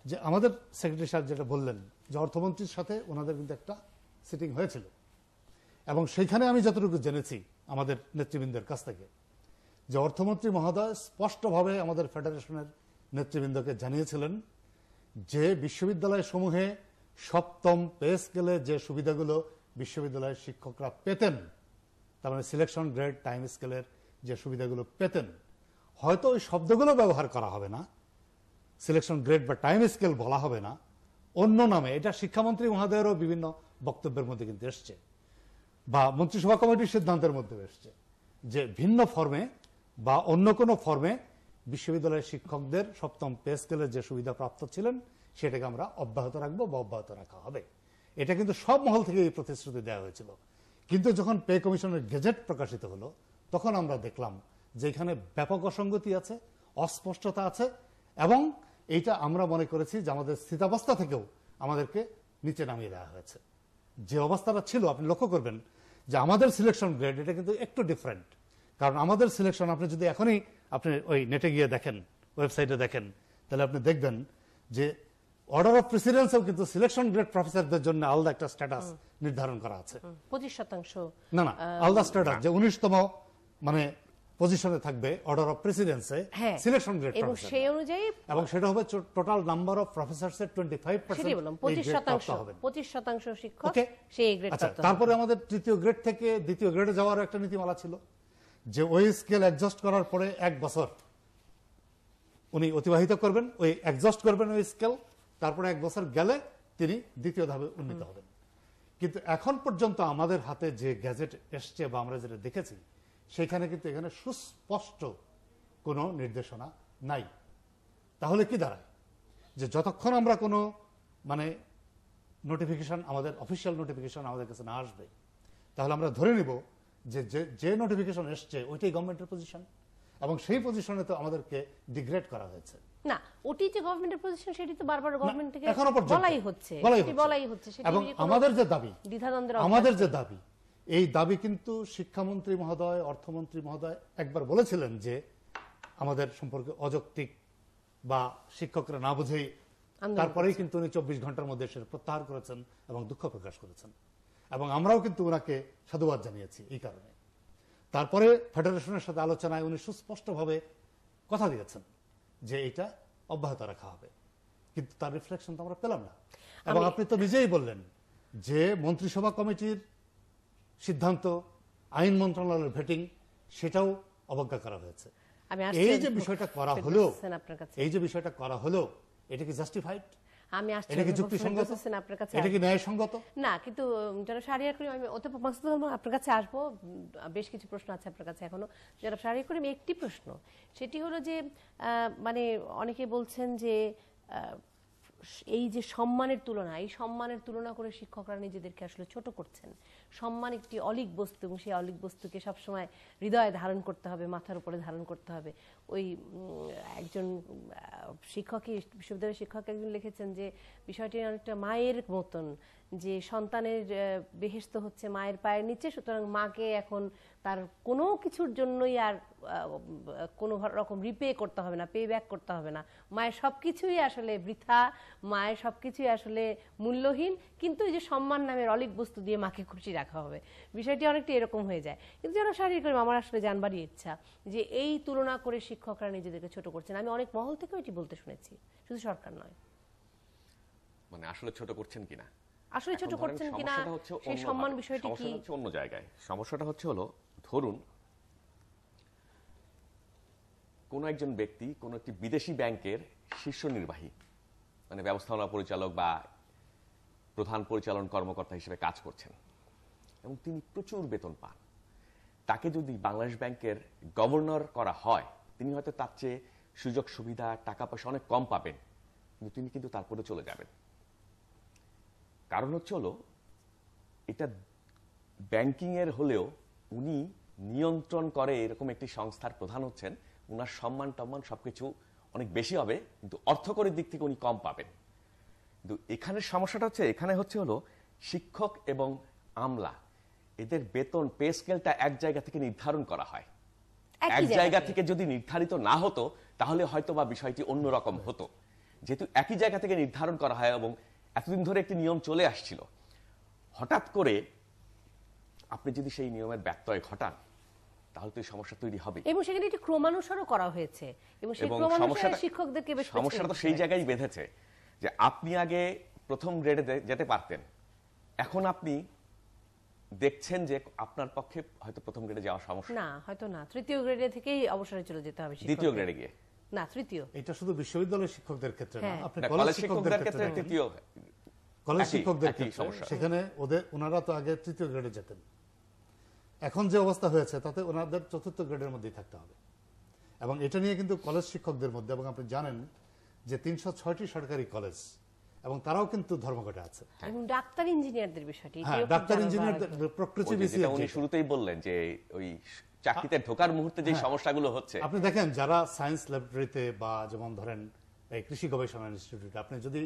যে আমাদের সেক্রেটারি সাহেব যেটা বললেন যে অর্থমন্ত্রীর সাথে ওনাদের কিন্তু একটা সিটিং হয়েছিল এবং সেইখানে আমি যতটুকু জেনেছি আমাদের নেতৃবৃন্দের কাছ থেকে যে অর্থমন্ত্রী মহোদয় স্পষ্টভাবে আমাদের ফেডারেশনের নেতৃবৃন্দকে জানিয়েছিলেন যে বিশ্ববিদ্যালয় সমূহে সপ্তম পে স্কেলে যে সুবিধাগুলো বিশ্ববিদ্যালয়ের শিক্ষকরা পেতেন, তার মানে সিলেকশন গ্রেড টাইম স্কেলের যে সুবিধাগুলো পেতেন, হয়তো ওই শব্দগুলো ব্যবহার করা হবে না, সিলেকশন গ্রেড বা টাইম স্কেল বলা হবে না, অন্য নামে, এটা শিক্ষামন্ত্রী মহোদয়েরও বিভিন্ন বক্তব্যের মধ্যে কিন্তু এসছে বা মন্ত্রিসভা কমিটির সিদ্ধান্তের মধ্যে এসছে যে ভিন্ন ফর্মে বা অন্য কোনো ফর্মে বিশ্ববিদ্যালয়ের শিক্ষকদের সপ্তম পে স্কেলের যে সুবিধা প্রাপ্ত ছিলেন সেটাকে আমরা অব্যাহত রাখবো বা অব্যাহত রাখা হবে। এটা কিন্তু সব মহল থেকে এই প্রতিশ্রুতি দেওয়া হয়েছিল। কিন্তু যখন পে কমিশনের গেজেট প্রকাশিত হলো তখন আমরা দেখলাম যে এখানে ব্যাপক অসঙ্গতি আছে, অস্পষ্টতা আছে এবং এইটা আমরা মনে করেছি যে আমাদের স্থিতাবস্থা থেকেও আমাদেরকে নিচে নামিয়ে দেওয়া হয়েছে। যে অবস্থাটা ছিল আপনি লক্ষ্য করবেন যে আমাদের সিলেকশন গ্রেড এটা কিন্তু একটু ডিফারেন্ট, কারণ আমাদের সিলেকশন আপনি যদি এখনই আপনি ওই নেটে গিয়ে দেখেন, ওয়েবসাইটে দেখেন, তাহলে আপনি দেখবেন যে অর্ডার অফ প্রেসিডেন্সও কিন্তু সিলেকশন গ্রেড প্রফেসরদের জন্য আলাদা একটা স্ট্যাটাস নির্ধারণ করা আছে, 25% না আলাদা স্ট্যাটাস, যে 19তম মানে পজিশনে থাকবে অর্ডার অফ প্রেসিডেন্সে হ্যাঁ, সিলেকশন গ্রেড এবং সেই অনুযায়ী এবং সেটা হবে টোটাল নাম্বার অফ প্রফেসরসের 25% সেটাই বললাম 25% শিক্ষক ওকে, সেই গ্রেড আচ্ছা, প্রাপ্ত তারপরে আমাদের তৃতীয় গ্রেড থেকে দ্বিতীয় গ্রেডে যাওয়ার একটা নীতিমালা ছিল যে ওই স্কেল অ্যাডজাস্ট করার পরে 1 বছর উনি অতিবাহিত করবেন, ওই অ্যাডজাস্ট করবেন ওই স্কেল, তারপরে 1 বছর গেলে তিনি দ্বিতীয় ধাপে উন্নীত হবেন। কিন্তু এখন পর্যন্ত আমাদের হাতে যে গ্যাজেট এসছে বা আমরা যেটা দেখেছি সেখানে কিন্তু এখানে সুস্পষ্ট কোনো নির্দেশনা নাই। তাহলে কি দাঁড়ায় যে যতক্ষণ আমরা কোনো মানে নোটিফিকেশন, আমাদের অফিসিয়াল নোটিফিকেশন আমাদের কাছে না আসবে, তাহলে আমরা ধরে নিব যে যে নোটিফিকেশন এসছে ওইটাই গভর্নমেন্টের পজিশন, এবং সেই পজিশনে তো আমাদেরকে ডিগ্রেড করা হয়েছে। না, ওটি যে গভর্নমেন্টের পজিশন সেটি তো বারবার গভর্নমেন্ট থেকে এখনো পর্যন্ত বলাই হচ্ছে এবং আমাদের যে দাবি, দ্বিধাদ্বন্দ্বের আমাদের যে দাবি, এই দাবি কিন্তু শিক্ষামন্ত্রী মহোদয়, অর্থমন্ত্রী মহোদয় একবার বলেছিলেন যে আমাদের সম্পর্কে অযৌক্তিক বা শিক্ষকরা না বুঝেই, তারপরেই কিন্তু উনি 24 ঘন্টার মধ্যে সেটা প্রত্যাহার করেছেন এবং দুঃখ প্রকাশ করেছেন, এবং আমরাও কিন্তু ওনাকে সাধুবাদ জানিয়েছি এই কারণে। তারপরে ফেডারেশনের সাথে আলোচনায় উনি সুস্পষ্টভাবে কথা দিয়েছেন যে এটা অব্যাহত রাখা হবে, কিন্তু তার রিফ্লেকশন তো আমরা পেলাম না। এবং আপনি তো নিজেই বললেন যে মন্ত্রিসভা কমিটির সিদ্ধান্ত, আইন মন্ত্রণালয়ের ভেটিং, সেটাও অবজ্ঞা করা হয়েছে। এই যে বিষয়টা করা হলো, এই যে বিষয়টা করা হলো, এটা কি জাস্টিফাইড? আমি আসছি, এটা কি যুক্তিসঙ্গত? আপনার কাছে এটা কি ন্যায়সঙ্গত? না, কিন্তু যারা শাহরিয়ার করিম, আমি অধ্যাপক মাসুদুল রহমান আপনার কাছে আসবো, বেশ কিছু প্রশ্ন আছে আপনার কাছে এখনো। যারা শাহরিয়ার করিম, একটি প্রশ্ন, সেটি হলো যে মানে অনেকে বলছেন যে এই যে সম্মানের তুলনা, এই সম্মানের তুলনা করে শিক্ষকরা নিজেদেরকে আসলে ছোট করছেন। সম্মান একটি অলীক বস্তু, এবং সেই অলীক বস্তুকে সবসময় হৃদয়ে ধারণ করতে হবে, মাথার উপরে ধারণ করতে হবে। ওই একজন শিক্ষকই, বিশ্ববিদ্যালয়ের শিক্ষক একজন লিখেছেন যে বিষয়টি অনেকটা মায়ের মতন, যে সন্তানের বেহেশত হচ্ছে মায়ের পায়ের নিচে, সুতরাং মাকে এখন তার কোনো কিছুর জন্যই আর কোনো রকম রিপে করতে হবে না, পে ব্যাক করতে হবে না। মায়ের সবকিছুই আসলে বৃথা, মায়ের সবকিছুই আসলে মূল্যহীন, কিন্তু এই যে সম্মান নামের অলীক বস্তু দিয়ে মাকে খুশি রাখা হবে, বিষয়টি অনেকটা এরকম হয়ে যায়। কিন্তু যারা শারীরিক, আমার আসলে জানবারই ইচ্ছা যে এই তুলনা করে শিক্ষকরা নিজেদেরকে ছোট করছেন। আমি অনেক মহল থেকেও এটি বলতে শুনেছি, শুধু সরকার নয়। মানে আসলে ছোট করছেন কিনা, আসলে ছোট করছেন কিনা, সেই সম্মান বিষয়টি কি অন্য জায়গায়। সমস্যাটা হচ্ছে হলো, ধরুন কোন একজন ব্যক্তি কোন একটি বিদেশি ব্যাংকের শীর্ষ নির্বাহী, মানে ব্যবস্থাপনা পরিচালক বা প্রধান পরিচালন কর্মকর্তা হিসেবে কাজ করছেন, এবং তিনি প্রচুর বেতন পান। তাকে যদি বাংলাদেশ ব্যাংকের গভর্নর করা হয়, তিনি হয়তো তার চেয়ে সুযোগ সুবিধা, টাকা পয়সা অনেক কম পাবেন, কিন্তু তিনি কিন্তু তারপরে চলে যাবেন। কারণ হচ্ছে হলো, এটা ব্যাংকিং এর হলেও উনি নিয়ন্ত্রণ করে এরকম একটি সংস্থার প্রধান হচ্ছেন, উনার সম্মান টম্মান সবকিছু অনেক বেশি হবে, কিন্তু অর্থকরীর দিক থেকে উনি কম পাবেন। কিন্তু এখানে সমস্যাটা হচ্ছে, এখানে হচ্ছে হলো শিক্ষক এবং আমলা, এদের বেতন পে স্কেলটা এক জায়গা থেকে নির্ধারণ করা হয়। এক জায়গা থেকে যদি নির্ধারিত না হতো তাহলে হয়তো বা বিষয়টি অন্যরকম হতো। যেহেতু একই জায়গা থেকে নির্ধারণ করা হয় এবং এতদিন ধরে একটি নিয়ম চলে আসছিল, হঠাৎ করে আপনি যদি সেই নিয়মের ব্যত্যয় ঘটান তাহলে তো সমস্যা তৈরি হবে। এবং সেখানে একটি ক্রমানুসারও করা হয়েছে, এবং সেই ক্রমানুসারে শিক্ষকদেরকে বেশ সমস্যাটা তো সেই জায়গায় বেঁধেছে যে আপনি আগে প্রথম গ্রেডে যেতে পারতেন, এখন আপনি দেখছেন যে আপনার পক্ষে হয়তো প্রথম গ্রেডে যাওয়া সমস্যা না, হয়তো না, তৃতীয় গ্রেডে থেকেই অবসরে চলে যেতে হবে, দ্বিতীয় গ্রেডে গিয়ে না, তৃতীয়। এটা শুধু বিশ্ববিদ্যালয়ের শিক্ষকদের ক্ষেত্রে না, আপনি কলেজ শিক্ষকদের ক্ষেত্রে তৃতীয়, কলেজ শিক্ষকদের ক্ষেত্রে সেখানে ওনারা তো আগে তৃতীয় গ্রেডে যেতেন, এখন যে অবস্থা হয়েছে তাতে ওনাদের চতুর্থ গ্রেডের মধ্যেই থাকতে হবে। এবং এটা নিয়ে কিন্তু কলেজ শিক্ষকদের মধ্যে, এবং আপনি জানেন যে 306টি সরকারি কলেজ, এবং তারাও কিন্তু ধর্মঘটে আছে। এবং ডাক্তার ইঞ্জিনিয়ারদের বিষয়টি, হ্যাঁ, ডাক্তার ইঞ্জিনিয়ারদের প্রকৃতি বেশি। উনি শুরুতেই বললেন যে ওই চাকরিতে ঢোকার মুহূর্তে যে সমস্যাগুলো হচ্ছে, আপনি দেখেন যারা সায়েন্স ল্যাবরেটরিতে বা যেমন ধরেন এই কৃষি গবেষণা ইনস্টিটিউট, আপনি যদি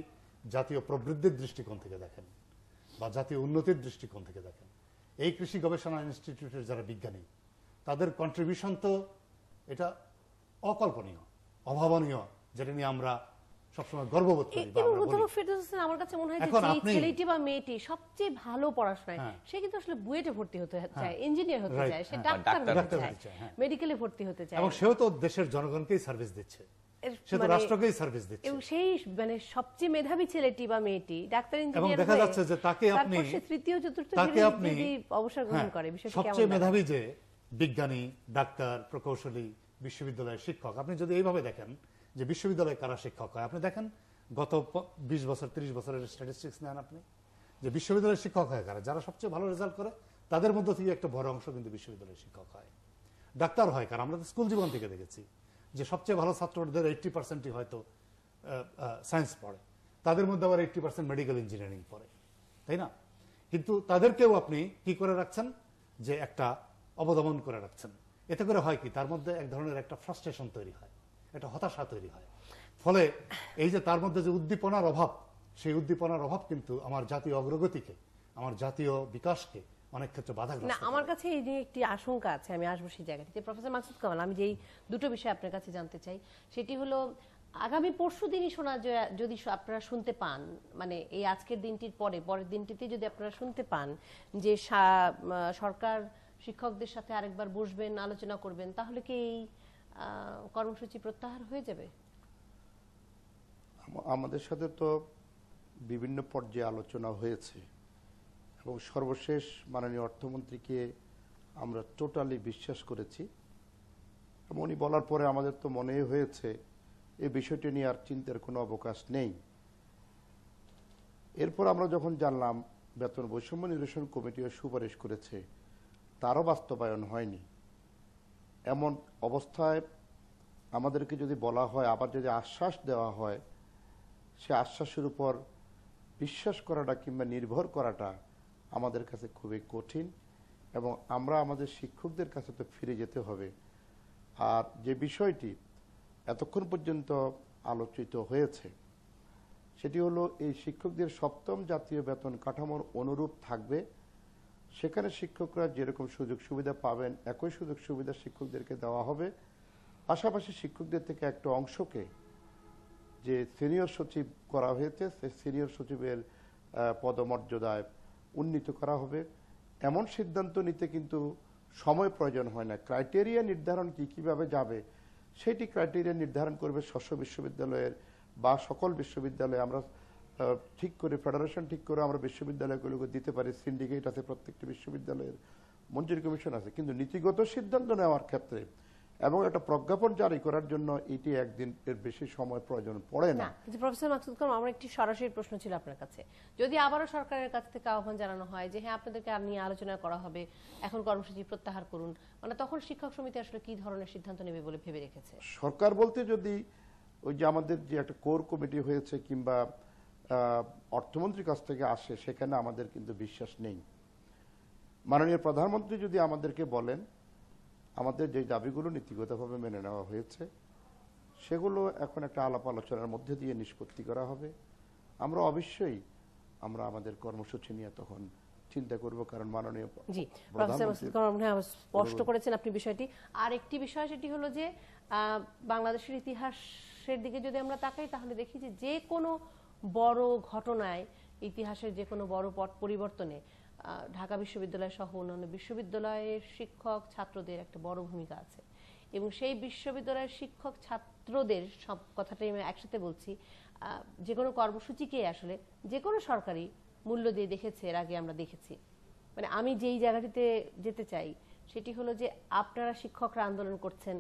জাতীয় প্রবৃদ্ধির দৃষ্টিকোণ থেকে দেখেন বা জাতীয় উন্নতির দৃষ্টিকোণ থেকে দেখেন, এই কৃষি গবেষণা ইনস্টিটিউটের যারা বিজ্ঞানী, তাদের কন্ট্রিবিউশন তো এটা অকল্পনীয়, অভাবনীয়, যেটা নিয়ে আমরা সবসময় গর্ববোধ করি বা এবং আমরা বলি। অধ্যাপক ফেরদৌস হোসেন আমার কাছে মনে হয় যে এখন যেই আপনি- ছেলেটি বা মেয়েটি সবচেয়ে ভালো পড়াশোনায় হ্যাঁ। সে কিন্তু আসলে বুয়েটে ভর্তি হতে চায়, ইঞ্জিনিয়ার হতে Right, চায়, সে হ্যাঁ। ডাক্তার ডাক্তার হতে হতে চায়, চায়, হ্যাঁ। মেডিকেলে ভর্তি হতে চায়, এবং সেও তো দেশের জনগণকেই সার্ভিস দিচ্ছে, এর সে তো মানে- রাষ্ট্রকেই সার্ভিস দিচ্ছে। এবং সেই মানে সবচেয়ে মেধাবী ছেলেটি বা মেয়েটি ডাক্তার ইঞ্জিনিয়ার দেখা হয়ে যাচ্ছে যে তাকে আপনি- তারপর সে তৃতীয় চতুর্থ তাকে গ্রেডে আপনি যদি অবসর গ্রহণ হ্যাঁ, করে, বিষয়টি সবচেয়ে কেমন মেধাবী যে বিজ্ঞানী, ডাক্তার, প্রকৌশলী, বিশ্ববিদ্যালয়ের শিক্ষক, আপনি যদি এইভাবে দেখেন যে বিশ্ববিদ্যালয়ে কারা শিক্ষক হয়, আপনি দেখেন গত 20 বছর 30 বছরের স্ট্যাটিস্টিক্স নেন আপনি, যে বিশ্ববিদ্যালয়ের শিক্ষক হয় কারা, যারা সবচেয়ে ভালো রেজাল্ট করে তাদের মধ্যে থেকে একটা বড় অংশ কিন্তু বিশ্ববিদ্যালয়ের শিক্ষক হয়। ডাক্তার হয় কারা, আমরা তো স্কুল জীবন থেকে দেখেছি যে সবচেয়ে ভালো ছাত্রদের 80%ই হয়তো সায়েন্স পড়ে, তাদের মধ্যে আবার 80% মেডিকেল ইঞ্জিনিয়ারিং পড়ে, তাই না? কিন্তু তাদেরকেও আপনি কি করে রাখছেন, যে একটা অবদমন করে রাখছেন। এতে করে হয় কি, তার মধ্যে এক ধরনের একটা ফ্রাস্ট্রেশন তৈরি হয়, একটা হতাশা তৈরি হয়। ফলে এই যে তার মধ্যে যে উদ্দীপনার অভাব, সেই উদ্দীপনার অভাব কিন্তু আমার জাতীয় অগ্রগতিকে, আমার জাতীয় বিকাশকে অনেক ক্ষেত্রে না, বাধাগ্রস্ত করে। আমার কাছে এই নিয়ে একটি আশঙ্কা আছে, আমি আসবো সেই জায়গাটিতে। প্রফেসর মাকসুদ কামাল, আমি যেই দুটো বিষয় আপনার কাছে জানতে চাই, সেটি হলো আগামী পরশু দিনই শোনা যদি আপনারা শুনতে পান, মানে এই আজকের দিনটির পরের দিনটিতে যদি আপনারা শুনতে পান যে সরকার শিক্ষকদের সাথে আরেকবার বসবেন, আলোচনা করবেন, তাহলে কি এই কর্মসূচি প্রত্যাহার হয়ে যাবে? আমাদের সাথে তো বিভিন্ন পর্যায়ে আলোচনা হয়েছে এবং সর্বশেষ মাননীয় অর্থমন্ত্রীকে আমরা টোটালি বিশ্বাস করেছি এবং উনি বলার পরে আমাদের তো মনে হয়েছে এই বিষয়টি নিয়ে আর চিন্তার কোনো অবকাশ নেই। এরপর আমরা যখন জানলাম বেতন বৈষম্য নিরসন কমিটিও সুপারিশ করেছে, তারও বাস্তবায়ন হয়নি। এমন অবস্থায় আমাদেরকে যদি বলা হয়, আবার যদি আশ্বাস দেওয়া হয়, সে আশ্বাসের উপর বিশ্বাস করাটা কিংবা নির্ভর করাটা আমাদের কাছে খুবই কঠিন এবং আমরা আমাদের শিক্ষকদের কাছে তো ফিরে যেতে হবে। আর যে বিষয়টি এতক্ষণ পর্যন্ত আলোচিত হয়েছে সেটি হলো এই শিক্ষকদের ৭ম জাতীয় বেতন কাঠামোর অনুরূপ থাকবে, সেখানে শিক্ষকরা যেরকম সুযোগ সুবিধা পাবেন একই সুযোগ সুবিধা শিক্ষকদেরকে দেওয়া হবে। পাশাপাশি শিক্ষকদের থেকে একটা অংশকে যে সিনিয়র সচিব করা হয়েছে সেই সিনিয়র সচিবের পদমর্যাদায় উন্নীত করা হবে। এমন সিদ্ধান্ত নিতে কিন্তু সময় প্রয়োজন হয় না। ক্রাইটেরিয়া নির্ধারণ কিভাবে যাবে সেটি ক্রাইটেরিয়া নির্ধারণ করবে স্ব বিশ্ববিদ্যালয়ের বা সকল বিশ্ববিদ্যালয়ে। আমরা ঠিক করে ফেডারেশন ঠিক করে আমরা বিশ্ববিদ্যালয়গুলোকে দিতে পারি, সিন্ডিকেট আছে, প্রত্যেকটি বিশ্ববিদ্যালয়ের মঞ্জুরি কমিশন আছে, কিন্তু নীতিগত সিদ্ধান্ত নেওয়ার ক্ষেত্রে এবং একটা প্রজ্ঞাপন জারি করার জন্য এটি একদিন এর বেশি সময় প্রয়োজন পড়ে না। প্রফেসর মাকসুদ কামাল, আমার একটি সরাসরি প্রশ্ন ছিল আপনার কাছে, যদি আবারও সরকারের কাছ থেকে আহ্বান জানানো হয় যে হ্যাঁ আপনাদেরকে নিয়ে আলোচনা করা হবে, এখন কর্মসূচি প্রত্যাহার করুন, মানে তখন শিক্ষক সমিতি আসলে কি ধরনের সিদ্ধান্ত নেবে বলে ভেবে রেখেছে? সরকার বলতে যদি ওই যে আমাদের যে একটা কোর কমিটি হয়েছে কিংবা অর্থমন্ত্রীর কাছ থেকে আসে, সেখানে আমাদের কিন্তু বিশ্বাস নেই। মাননীয় প্রধানমন্ত্রী যদি আমাদেরকে বলেন আমাদের যে দাবিগুলো নীতিগতভাবে মেনে নেওয়া হয়েছে সেগুলো এখন একটা আলাপ আলোচনার মধ্যে দিয়ে নিষ্পত্তি করা হবে, আমরা অবশ্যই আমাদের কর্মসূচি নিয়ে তখন চিন্তা করব। কারণ মাননীয় জি, প্রফেসর মাকসুদ কামাল স্পষ্ট করেছেন আপনি বিষয়টি। আর একটি বিষয় সেটি হলো যে বাংলাদেশের ইতিহাসের দিকে যদি আমরা তাকাই তাহলে দেখি যে কোনো বড় ঘটনায়, ইতিহাসের যে কোনো বড় পট পরিবর্তনে ঢাকা বিশ্ববিদ্যালয় সহ অন্যান্য বিশ্ববিদ্যালয়ের শিক্ষক ছাত্রদের একটা বড় ভূমিকা আছে এবং সেই বিশ্ববিদ্যালয়ের শিক্ষক ছাত্রদের সব কথাটাই আমি একসাথে বলছি, যে কোনো কর্মসূচিকে আসলে যে কোনো সরকারি মূল্য দিয়ে দেখেছে, এর আগে আমরা দেখেছি। মানে আমি যেই জায়গাটিতে যেতে চাই সেটি হলো যে আপনারা শিক্ষকরা আন্দোলন করছেন,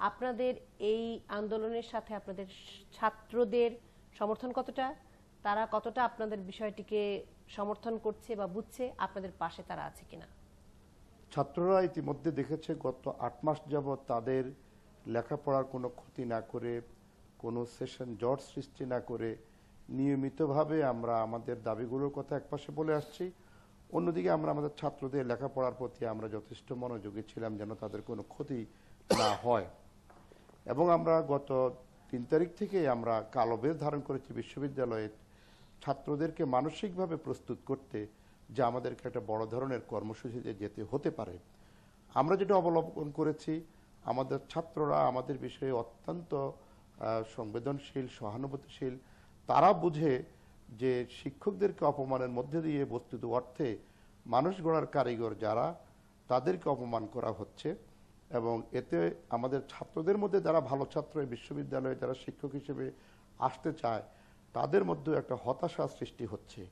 আপনাদের এই আন্দোলনের সাথে আপনাদের ছাত্রদের সমর্থন কতটা, তারা কতটা আপনাদের বিষয়টিকে সমর্থন করছে বা বুঝছে, আপনাদের পাশে তারা আছে কিনা? ছাত্ররা ইতিমধ্যে দেখেছে গত 8 মাস যাবৎ তাদের লেখাপড়ার কোনো ক্ষতি না করে, কোনো সেশন জট সৃষ্টি না করে নিয়মিতভাবে আমরা আমাদের দাবিগুলোর কথা একপাশে বলে আসছি, অন্যদিকে আমরা আমাদের ছাত্রদের লেখাপড়ার প্রতি আমরা যথেষ্ট মনোযোগী ছিলাম যেন তাদের কোনো ক্ষতি না হয়। এবং আমরা গত 3 তারিখ থেকে আমরা কালো বেজ ধারণ করেছি বিশ্ববিদ্যালয়ে ছাত্রদেরকে মানসিকভাবে প্রস্তুত করতে, যে আমাদেরকে একটা বড় ধরনের কর্মসূচিতে যেতে হতে পারে। আমরা যেটা অবলম্বন করেছি, আমাদের ছাত্ররা আমাদের বিষয়ে অত্যন্ত সংবেদনশীল, সহানুভূতিশীল, তারা বুঝে যে শিক্ষকদেরকে অপমানের মধ্যে দিয়ে বস্তুত অর্থে মানুষ গড়ার কারিগর যারা, তাদেরকে অপমান করা হচ্ছে। এবং এতে আমাদের ছাত্রদের মধ্যে যারা ভালো ছাত্র, এই বিশ্ববিদ্যালয়ে যারা শিক্ষক হিসেবে আসতে চায়, তাদের মধ্যেও একটা হতাশা সৃষ্টি হচ্ছে।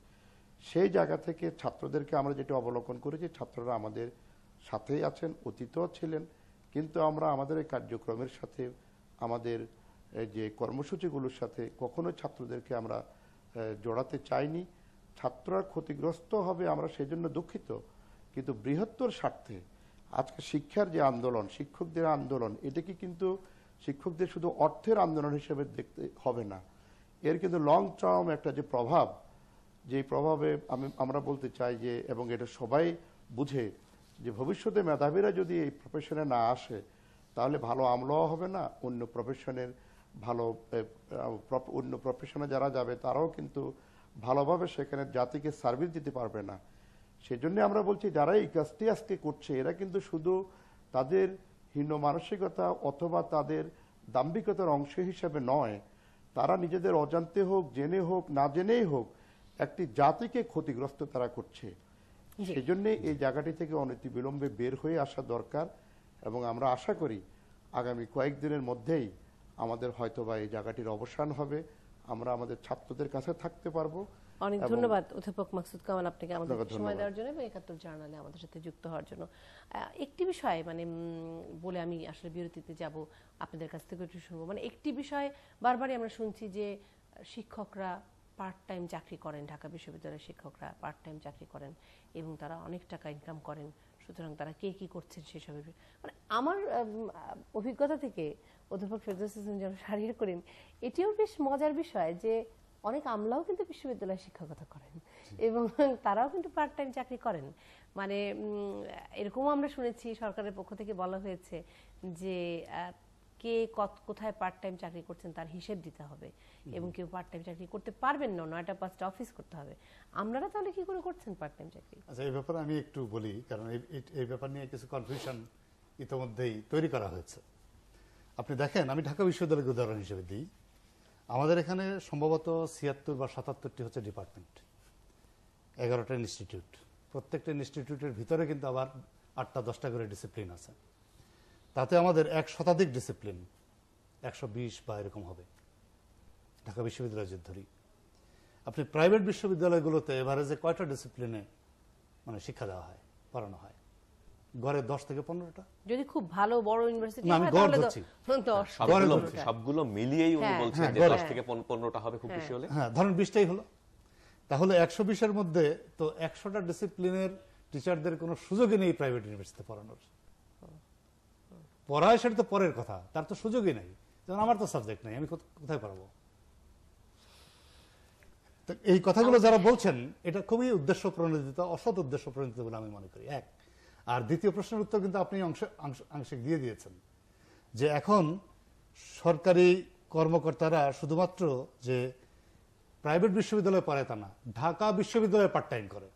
সেই জায়গা থেকে ছাত্রদেরকে আমরা যেটা অবলোকন করেছি, ছাত্ররা আমাদের সাথেই আছেন, অতীতও ছিলেন, কিন্তু আমরা আমাদের এই কার্যক্রমের সাথে, আমাদের যে কর্মসূচিগুলোর সাথে কখনোই ছাত্রদেরকে আমরা জড়াতে চাইনি। ছাত্ররা ক্ষতিগ্রস্ত হবে আমরা সেজন্য দুঃখিত, কিন্তু বৃহত্তর স্বার্থে আজকে শিক্ষার যে আন্দোলন, শিক্ষকদের আন্দোলন, এটাকে কিন্তু শিক্ষকদের শুধু অর্থের আন্দোলন হিসেবে দেখতে হবে না। এর কিন্তু লং টার্ম একটা যে প্রভাব, যে প্রভাবে আমরা বলতে চাই যে, এবং এটা সবাই বুঝে যে ভবিষ্যতে মেধাবীরা যদি এই প্রফেশনে না আসে, তাহলে ভালো আমলাও হবে না, অন্য প্রফেশনের ভালো অন্য প্রফেশনে যারা যাবে তারাও কিন্তু ভালোভাবে সেখানে জাতিকে সার্ভিস দিতে পারবে না। সেজন্য আমরা বলছি যারা এই কাজটি আজকে করছে, এরা কিন্তু শুধু তাদের হীন মানসিকতা অথবা তাদের দাম্ভিকতার অংশ হিসেবে নয়, তারা নিজেদের অজান্তে হোক, জেনে হোক, না জেনেই হোক, একটি জাতিকে ক্ষতিগ্রস্ত তারা করছে। সেজন্য এই জায়গাটি থেকে অনতিবিলম্বে বের হয়ে আসা দরকার। এবং আমরা আশা করি আগামী কয়েকদিনের মধ্যেই আমাদের হয়তোবা এই জায়গাটির অবসান হবে, আমরা আমাদের ছাত্রদের কাছে থাকতে পারবো। অনেক ধন্যবাদ অধ্যাপক মাকসুদ কামাল আপনাকে আমাদের সময় দেওয়ার জন্য এবং ৭১ জার্নালে আমাদের সাথে যুক্ত হওয়ার জন্য। একটি বিষয় মানে বলে আমি আসলে বিরতিতে যাব, আপনাদের কাছ থেকে একটু শুনবো। মানে একটি বিষয় বারবারই আমরা শুনছি যে শিক্ষকরা পার্ট টাইম চাকরি করেন, ঢাকা বিশ্ববিদ্যালয়ের শিক্ষকরা পার্ট টাইম চাকরি করেন এবং তারা অনেক টাকা ইনকাম করেন, সুতরাং তারা কে কি করছেন সেসবের মানে আমার অভিজ্ঞতা থেকে অধ্যাপক ফেরদৌস হোসেন যেন শারীর করেন, এটিও বেশ মজার বিষয় যে অনেক আমলাও কিন্তু বিশ্ববিদ্যালয়ে শিক্ষকতা করেন এবং তারাও কিন্তু পার্ট টাইম চাকরি করেন। মানে এরকমও আমরা শুনেছি সরকারের পক্ষ থেকে বলা হয়েছে যে কে কোথায় পার্ট টাইম চাকরি করছেন তার হিসেব দিতে হবে এবং কেউ পার্ট টাইম চাকরি করতে পারবেন না, ৯টা ৫টা অফিস করতে হবে। আপনারা তাহলে কি করে করছেন পার্ট টাইম চাকরি? আচ্ছা, এই ব্যাপারে আমি একটু বলি, কারণ এই ব্যাপার নিয়ে কিছু কনফিউশন ইতিমধ্যেই তৈরি করা হয়েছে। আপনি দেখেন, আমি ঢাকা বিশ্ববিদ্যালয়ের উদাহরণ হিসেবে দিই। আমাদের এখানে সম্ভবত ৭৬ বা ৭৭টি হচ্ছে ডিপার্টমেন্ট, 11টা ইনস্টিটিউট। প্রত্যেকটা ইনস্টিটিউটের ভিতরে কিন্তু আবার ৮টা 10টা করে ডিসিপ্লিন আছে। তাতে আমাদের ১ শতাধিক ডিসিপ্লিন, ১২০ বা এরকম হবে ঢাকা বিশ্ববিদ্যালয় যদি ধরি। আপনি প্রাইভেট বিশ্ববিদ্যালয়গুলোতে এভারেজে কয়টা ডিসিপ্লিনে মানে শিক্ষা দেওয়া হয়, পড়ানো হয়? গড়ে ১০ থেকে ১৫টা। যদি খুব ভালো বড় ইউনিভার্সিটি হয় তাহলে সবগুলো মিলিয়েই উনি বলছেন যে ১০ থেকে ১৫টা হবে খুব বেশি হলে। হ্যাঁ, ধরুন 20টাই হলো, তাহলে ১২০-এর মধ্যে তো ১০০টা ডিসিপ্লিনের টিচারদের কোনো সুযোগই নেই প্রাইভেট ইউনিভার্সিটিতে পড়ানোর। পড়ায় সেটা তো পরের কথা, তার তো সুযোগই নেই। যেমন আমার তো সাবজেক্ট নেই, আমি কোথায় পড়াবো? তো এই কথাগুলো যারা বলছেন এটা খুবই উদ্দেশ্য প্রণোদিত, অসৎ উদ্দেশ্য প্রণোদিত বলে আমি মনে করি। এক, আর দ্বিতীয় প্রশ্নের উত্তর কিন্তু আপনি আংশিক দিয়ে দিয়েছেন যে এখন সরকারি কর্মকর্তারা শুধুমাত্র যে প্রাইভেট বিশ্ববিদ্যালয়ে পড়ে তা না, ঢাকা বিশ্ববিদ্যালয়ে পার্ট টাইম করে।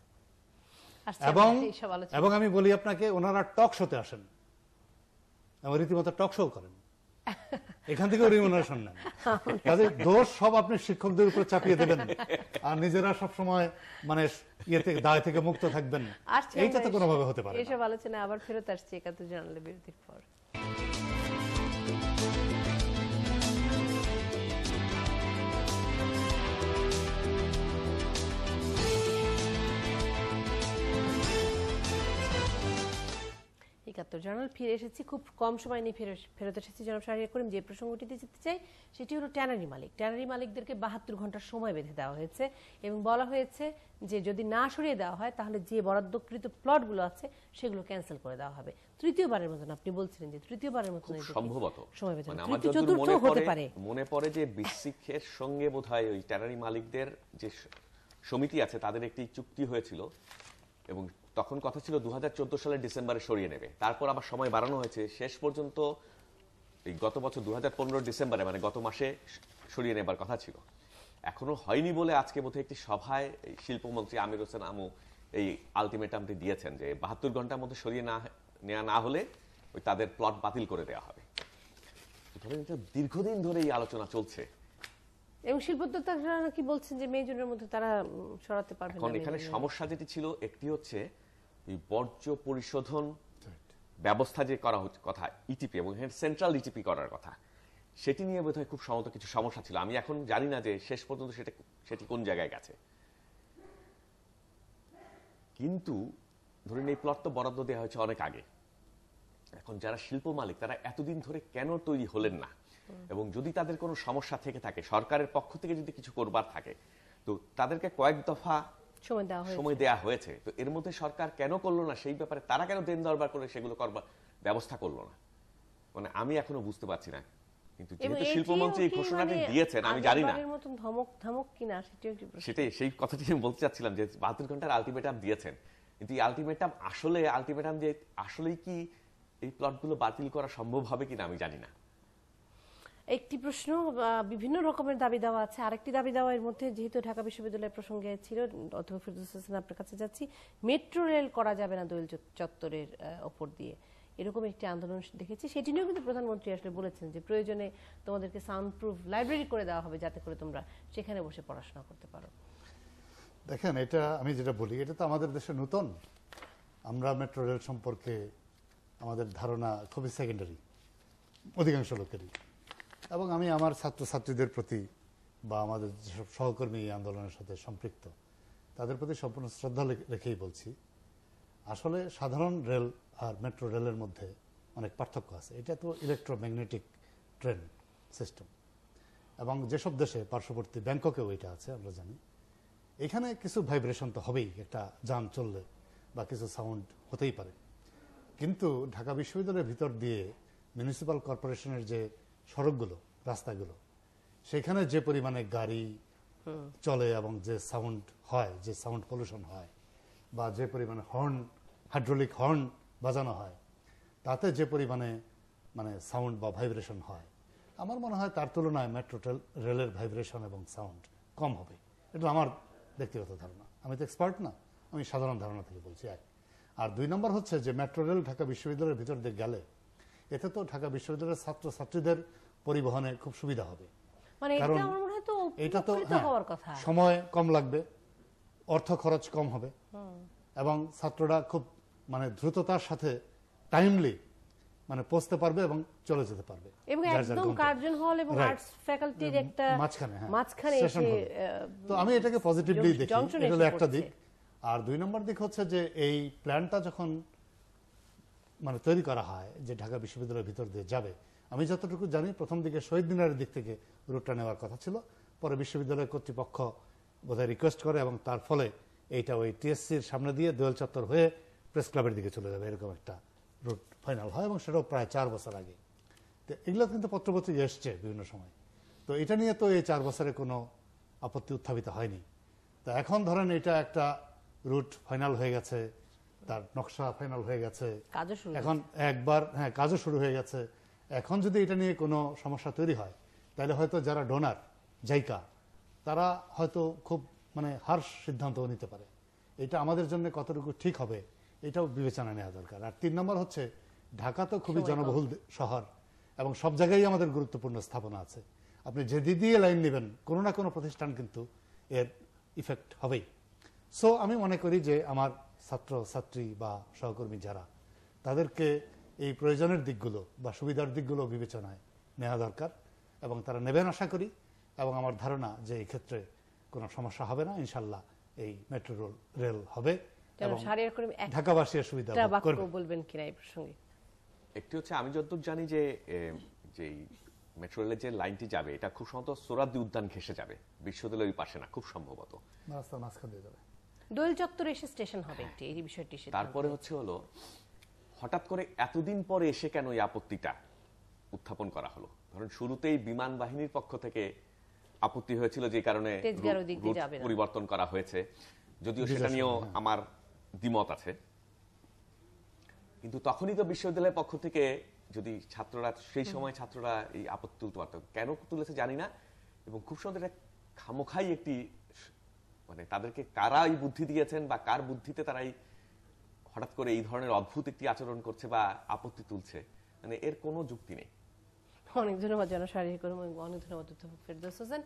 এবং আমি বলি আপনাকে, ওনারা টক শোতে আসেন এবং রীতিমতো টক শো করেন, এখান থেকেও রিমুনারেশন নেন। কাজে দোষ সব আপনি শিক্ষকদের উপর চাপিয়ে দেবেন আর নিজেরা সবসময় মানে দায় থেকে মুক্ত থাকবেন, এইটা তো কোনোভাবে হতে পারে না। এসব আলোচনা আবার ফেরত আসছে ৭১ জার্নালে বিরতির পর। জার্নাল ফিরে এসেছি, খুব কম সময় নিয়ে ফেরত এসেছি জনাব শাহরিয়ার করিম। যে প্রসঙ্গটিতে যেতে চাই সেটি হলো ট্যানারি মালিক। ট্যানারি মালিকদেরকে ৭২ ঘন্টার সময় বেঁধে দেওয়া হয়েছে এবং বলা হয়েছে যে যদি না সরিয়ে দেওয়া হয় তাহলে যে বরাদ্দকৃত প্লটগুলো আছে সেগুলো ক্যান্সেল করে দেওয়া হবে। তৃতীয়বারের মতন আপনি বলছিলেন যে তৃতীয়বারের মতন সম্ভবত সময় বেঁধে, মানে আমার চতুর্থ হতে পারে। মনে পড়ে যে বিসিকের সঙ্গে বোধহয় ওই ট্যানারি মালিকদের যে সমিতি আছে তাদের একটি চুক্তি হয়েছিল এবং তখন কথা ছিল 2014 সালের ডিসেম্বরে সরিয়ে নেবে, তারপর আবার সময় বাড়ানো হয়েছে, শেষ পর্যন্ত এই গত বছর 2015 ডিসেম্বরে মানে গত মাসে সরিয়ে নেবার কথা ছিল। এখনো হয়নি বলে আজকে বোধহয় একটি সভায় শিল্পমন্ত্রী আমির হোসেন আমু এই আলটিমেটামটি দিয়েছেন যে ৭২ ঘন্টার মধ্যে সরিয়ে নেওয়া না হলে ওই তাদের প্লট বাতিল করে দেওয়া হবে। ধরেন এটা দীর্ঘদিন ধরে এই আলোচনা চলছে। এবং শিল্পোদ্যোক্তারা নাকি বলছেন যে মে জুনের মধ্যে তারা সরাতে পারবে এখন না। এখানে সমস্যা যেটি ছিল, একটি হচ্ছে এই বর্জ্য পরিশোধন ব্যবস্থা যে করা হচ্ছে কথা, ইটিপি, এবং এখানে সেন্ট্রাল ইটিপি করার কথা, সেটি নিয়ে বোধহয় খুব সম্ভবত কিছু সমস্যা ছিল। আমি এখন জানি না যে শেষ পর্যন্ত সেটি কোন জায়গায় গেছে। কিন্তু ধরুন এই প্লট তো বরাদ্দ দেওয়া হয়েছে অনেক আগে। এখন যারা শিল্প মালিক তারা এতদিন ধরে কেন তৈরি হলেন না, এবং যদি তাদের কোনো সমস্যা থেকে থাকে, সরকারের পক্ষ থেকে যদি কিছু করবার থাকে, তো তাদেরকে কয়েক দফা সময় দেয়া হয়েছে, তো এর মধ্যে সরকার কেন করলো না সেই ব্যাপারে, তারা কেন দেন দরবার করে সেগুলো করবার ব্যবস্থা করলো না, মানে আমি এখনো বুঝতে পারছি না। কিন্তু যেহেতু শিল্পমন্ত্রী এই ঘোষণাটি দিয়েছেন, আমি জানি না সেটাই, সেই কথাটি আমি বলতে চাচ্ছিলাম যে 72 ঘন্টার আলটিমেটাম দিয়েছেন, কিন্তু এই আলটিমেটাম যে আসলেই কি এই প্লটগুলো বাতিল করা সম্ভব হবে কিনা আমি জানি না। একটি প্রশ্ন, বিভিন্ন রকমের দাবি দেওয়া আছে। আরেকটি দাবি দেওয়া এর মধ্যে, যেহেতু ঢাকা বিশ্ববিদ্যালয়ের প্রসঙ্গে ছিল, অথবা ফিরদৌস হোসেন আপনার কাছে যাচ্ছি, মেট্রো রেল করা যাবে না দোয়েল চত্বরের ওপর দিয়ে, এরকম একটি আন্দোলন দেখেছি। সেটি নিয়েও কিন্তু প্রধানমন্ত্রী আসলে বলেছেন যে প্রয়োজনে তোমাদেরকে সাউন্ড প্রুফ লাইব্রেরি করে দেওয়া হবে, যাতে করে তোমরা সেখানে বসে পড়াশোনা করতে পারো। দেখেন, এটা আমি যেটা বলি, এটা তো আমাদের দেশে নতুন। আমরা মেট্রো রেল সম্পর্কে আমাদের ধারণা খুবই সেকেন্ডারি অধিকাংশ লোকেরই, এবং আমি আমার ছাত্রছাত্রীদের প্রতি বা আমাদের যেসব সহকর্মী এই আন্দোলনের সাথে সম্পৃক্ত তাদের প্রতি সম্পূর্ণ শ্রদ্ধা রেখেই বলছি, আসলে সাধারণ রেল আর মেট্রো রেলের মধ্যে অনেক পার্থক্য আছে। এটা তো ইলেকট্রোম্যাগনেটিক ট্রেন সিস্টেম, এবং যেসব দেশে পার্শ্ববর্তী ব্যাংককেও এটা আছে আমরা জানি, এখানে কিছু ভাইব্রেশন তো হবেই, একটা যান চললে বা কিছু সাউন্ড হতেই পারে। কিন্তু ঢাকা বিশ্ববিদ্যালয়ের ভিতর দিয়ে মিউনিসিপ্যাল কর্পোরেশনের যে সড়কগুলো, রাস্তাগুলো, সেখানে যে পরিমাণে গাড়ি চলে এবং যে সাউন্ড হয়, যে সাউন্ড পলিউশন হয়, বা যে পরিমাণে হর্ন, হাইড্রোলিক হর্ন বাজানো হয়, তাতে যে পরিমাণে মানে সাউন্ড বা ভাইব্রেশন হয়, আমার মনে হয় তার তুলনায় মেট্রো রেলের ভাইব্রেশন এবং সাউন্ড কম হবে। এটা আমার ব্যক্তিগত ধারণা, আমি তো এক্সপার্ট না, আমি সাধারণ ধারণা থেকে বলছি। এক আর 2 নম্বর হচ্ছে যে মেট্রো রেল ঢাকা বিশ্ববিদ্যালয়ের ভিতর দিয়ে গেলে এতে তো ঢাকা বিশ্ববিদ্যালয়ের ছাত্রছাত্রীদের পরিবহনে খুব সুবিধা হবে, কারণ এটা তো সময় কম লাগবে, অর্থ খরচ কম হবে, এবং ছাত্ররা খুব মানে দ্রুততার সাথে টাইমলি মানে পৌঁছতে পারবে এবং চলে যেতে পারবে, এবং একদম কার্জন হল এবং আর্টস ফ্যাকাল্টির একটা মাঝখানে এসে। তো আমি এটাকে পজিটিভলি দেখি, এটা হলো একটা দিক। আর 2 নম্বর দিক হচ্ছে যে এই প্ল্যানটা যখন মানে তৈরি করা হয় যে ঢাকা বিশ্ববিদ্যালয়ের ভিতর দিয়ে যাবে, আমি যতটুকু জানি প্রথম দিকে শহীদ মিনারের দিক থেকে রুটটা নেওয়ার কথা ছিল, পরে বিশ্ববিদ্যালয় কর্তৃপক্ষ বোধহয় রিকোয়েস্ট করে, এবং তার ফলে এইটা ওই টিএসসির সামনে দিয়ে দোয়েল চত্বর হয়ে প্রেস ক্লাবের দিকে চলে যাবে, এরকম একটা রুট ফাইনাল হয়, এবং সেটাও প্রায় 4 বছর আগে। তো এগুলো কিন্তু পত্রপত্রে এসছে বিভিন্ন সময়, তো এটা নিয়ে তো এই 4 বছরে কোনো আপত্তি উত্থাপিত হয়নি। তো এখন ধরেন এটা একটা রুট ফাইনাল হয়ে গেছে, তার নকশা ফাইনাল হয়ে গেছে, এখন একবার কাজও শুরু হয়ে গেছে। এখন যদি এটা নিয়ে কোনো সমস্যা তৈরি হয়, তাহলে হয়তো যারা ডোনার জাইকা তারা হয়তো খুব মানে হার্শ সিদ্ধান্ত নিতে পারে। এটা আমাদের জন্য কতটুকু ঠিক হবে এটাও বিবেচনা নেওয়া দরকার। আর 3 নম্বর হচ্ছে ঢাকা তো খুবই জনবহুল শহর, এবং সব জায়গায় আমাদের গুরুত্বপূর্ণ স্থাপনা আছে। আপনি যে দিক দিয়ে লাইন নেবেন, কোনো না কোনো প্রতিষ্ঠান কিন্তু এর ইফেক্ট হবেই। সো আমি মনে করি যে আমার ছাত্র ছাত্রী বা সহকর্মী যারা, তাদেরকে এই প্রয়োজনের দিকগুলো বা সুবিধার দিকগুলো বিবেচনায় নেওয়া দরকার, এবং তারা নেবেন আশা করি। এবং আমার ধারণা যে এই ক্ষেত্রে কোনো সমস্যা হবে না, ইনশাল্লাহ এই মেট্রো রেল হবে এবং ঢাকাবাসীর সুবিধা বলবেন কিনা এই প্রসঙ্গে? একটি হচ্ছে, আমি যতদূর জানি যে মেট্রো রেলের যে লাইনটি যাবে এটা খুব সম্ভবত সোহরাওয়ার্দী উদ্যান ঘেঁষে যাবে, বিশ্ববিদ্যালয়ের পাশে না, খুব সম্ভবত রাস্তার মাঝখান দিয়ে যাবে, দোয়েল চত্বরে এসে স্টেশন হবে একটি, এই বিষয়টি। তারপরে হচ্ছে হলো হঠাৎ করে এতদিন পরে এসে কেন এই আপত্তিটা উত্থাপন করা হলো? ধরুন শুরুতেই বিমান বাহিনীর পক্ষ থেকে আপত্তি হয়েছিল, যে কারণে পরিবর্তন করা হয়েছে, যদিও সেটা নিয়েও আমার দ্বিমত আছে। কিন্তু তখনই তো বিশ্ববিদ্যালয়ের পক্ষ থেকে যদি ছাত্ররা, সেই সময় ছাত্ররা এই আপত্তি তুলতে পারত, কেন তুলেছে জানি না। এবং খুব সুন্দর খামোখাই একটি মানে তাদেরকে কারা এই বুদ্ধি দিয়েছেন বা কার বুদ্ধিতে তারাই হঠাৎ করে এই ধরনের অদ্ভুত একটি আচরণ করছে বা আপত্তি তুলছে, মানে এর কোনো যুক্তি নেই। অনেক ধন্যবাদ জনাব শারীরিক কর্ম, অনেক ধন্যবাদ ফেরদৌস হোসেন।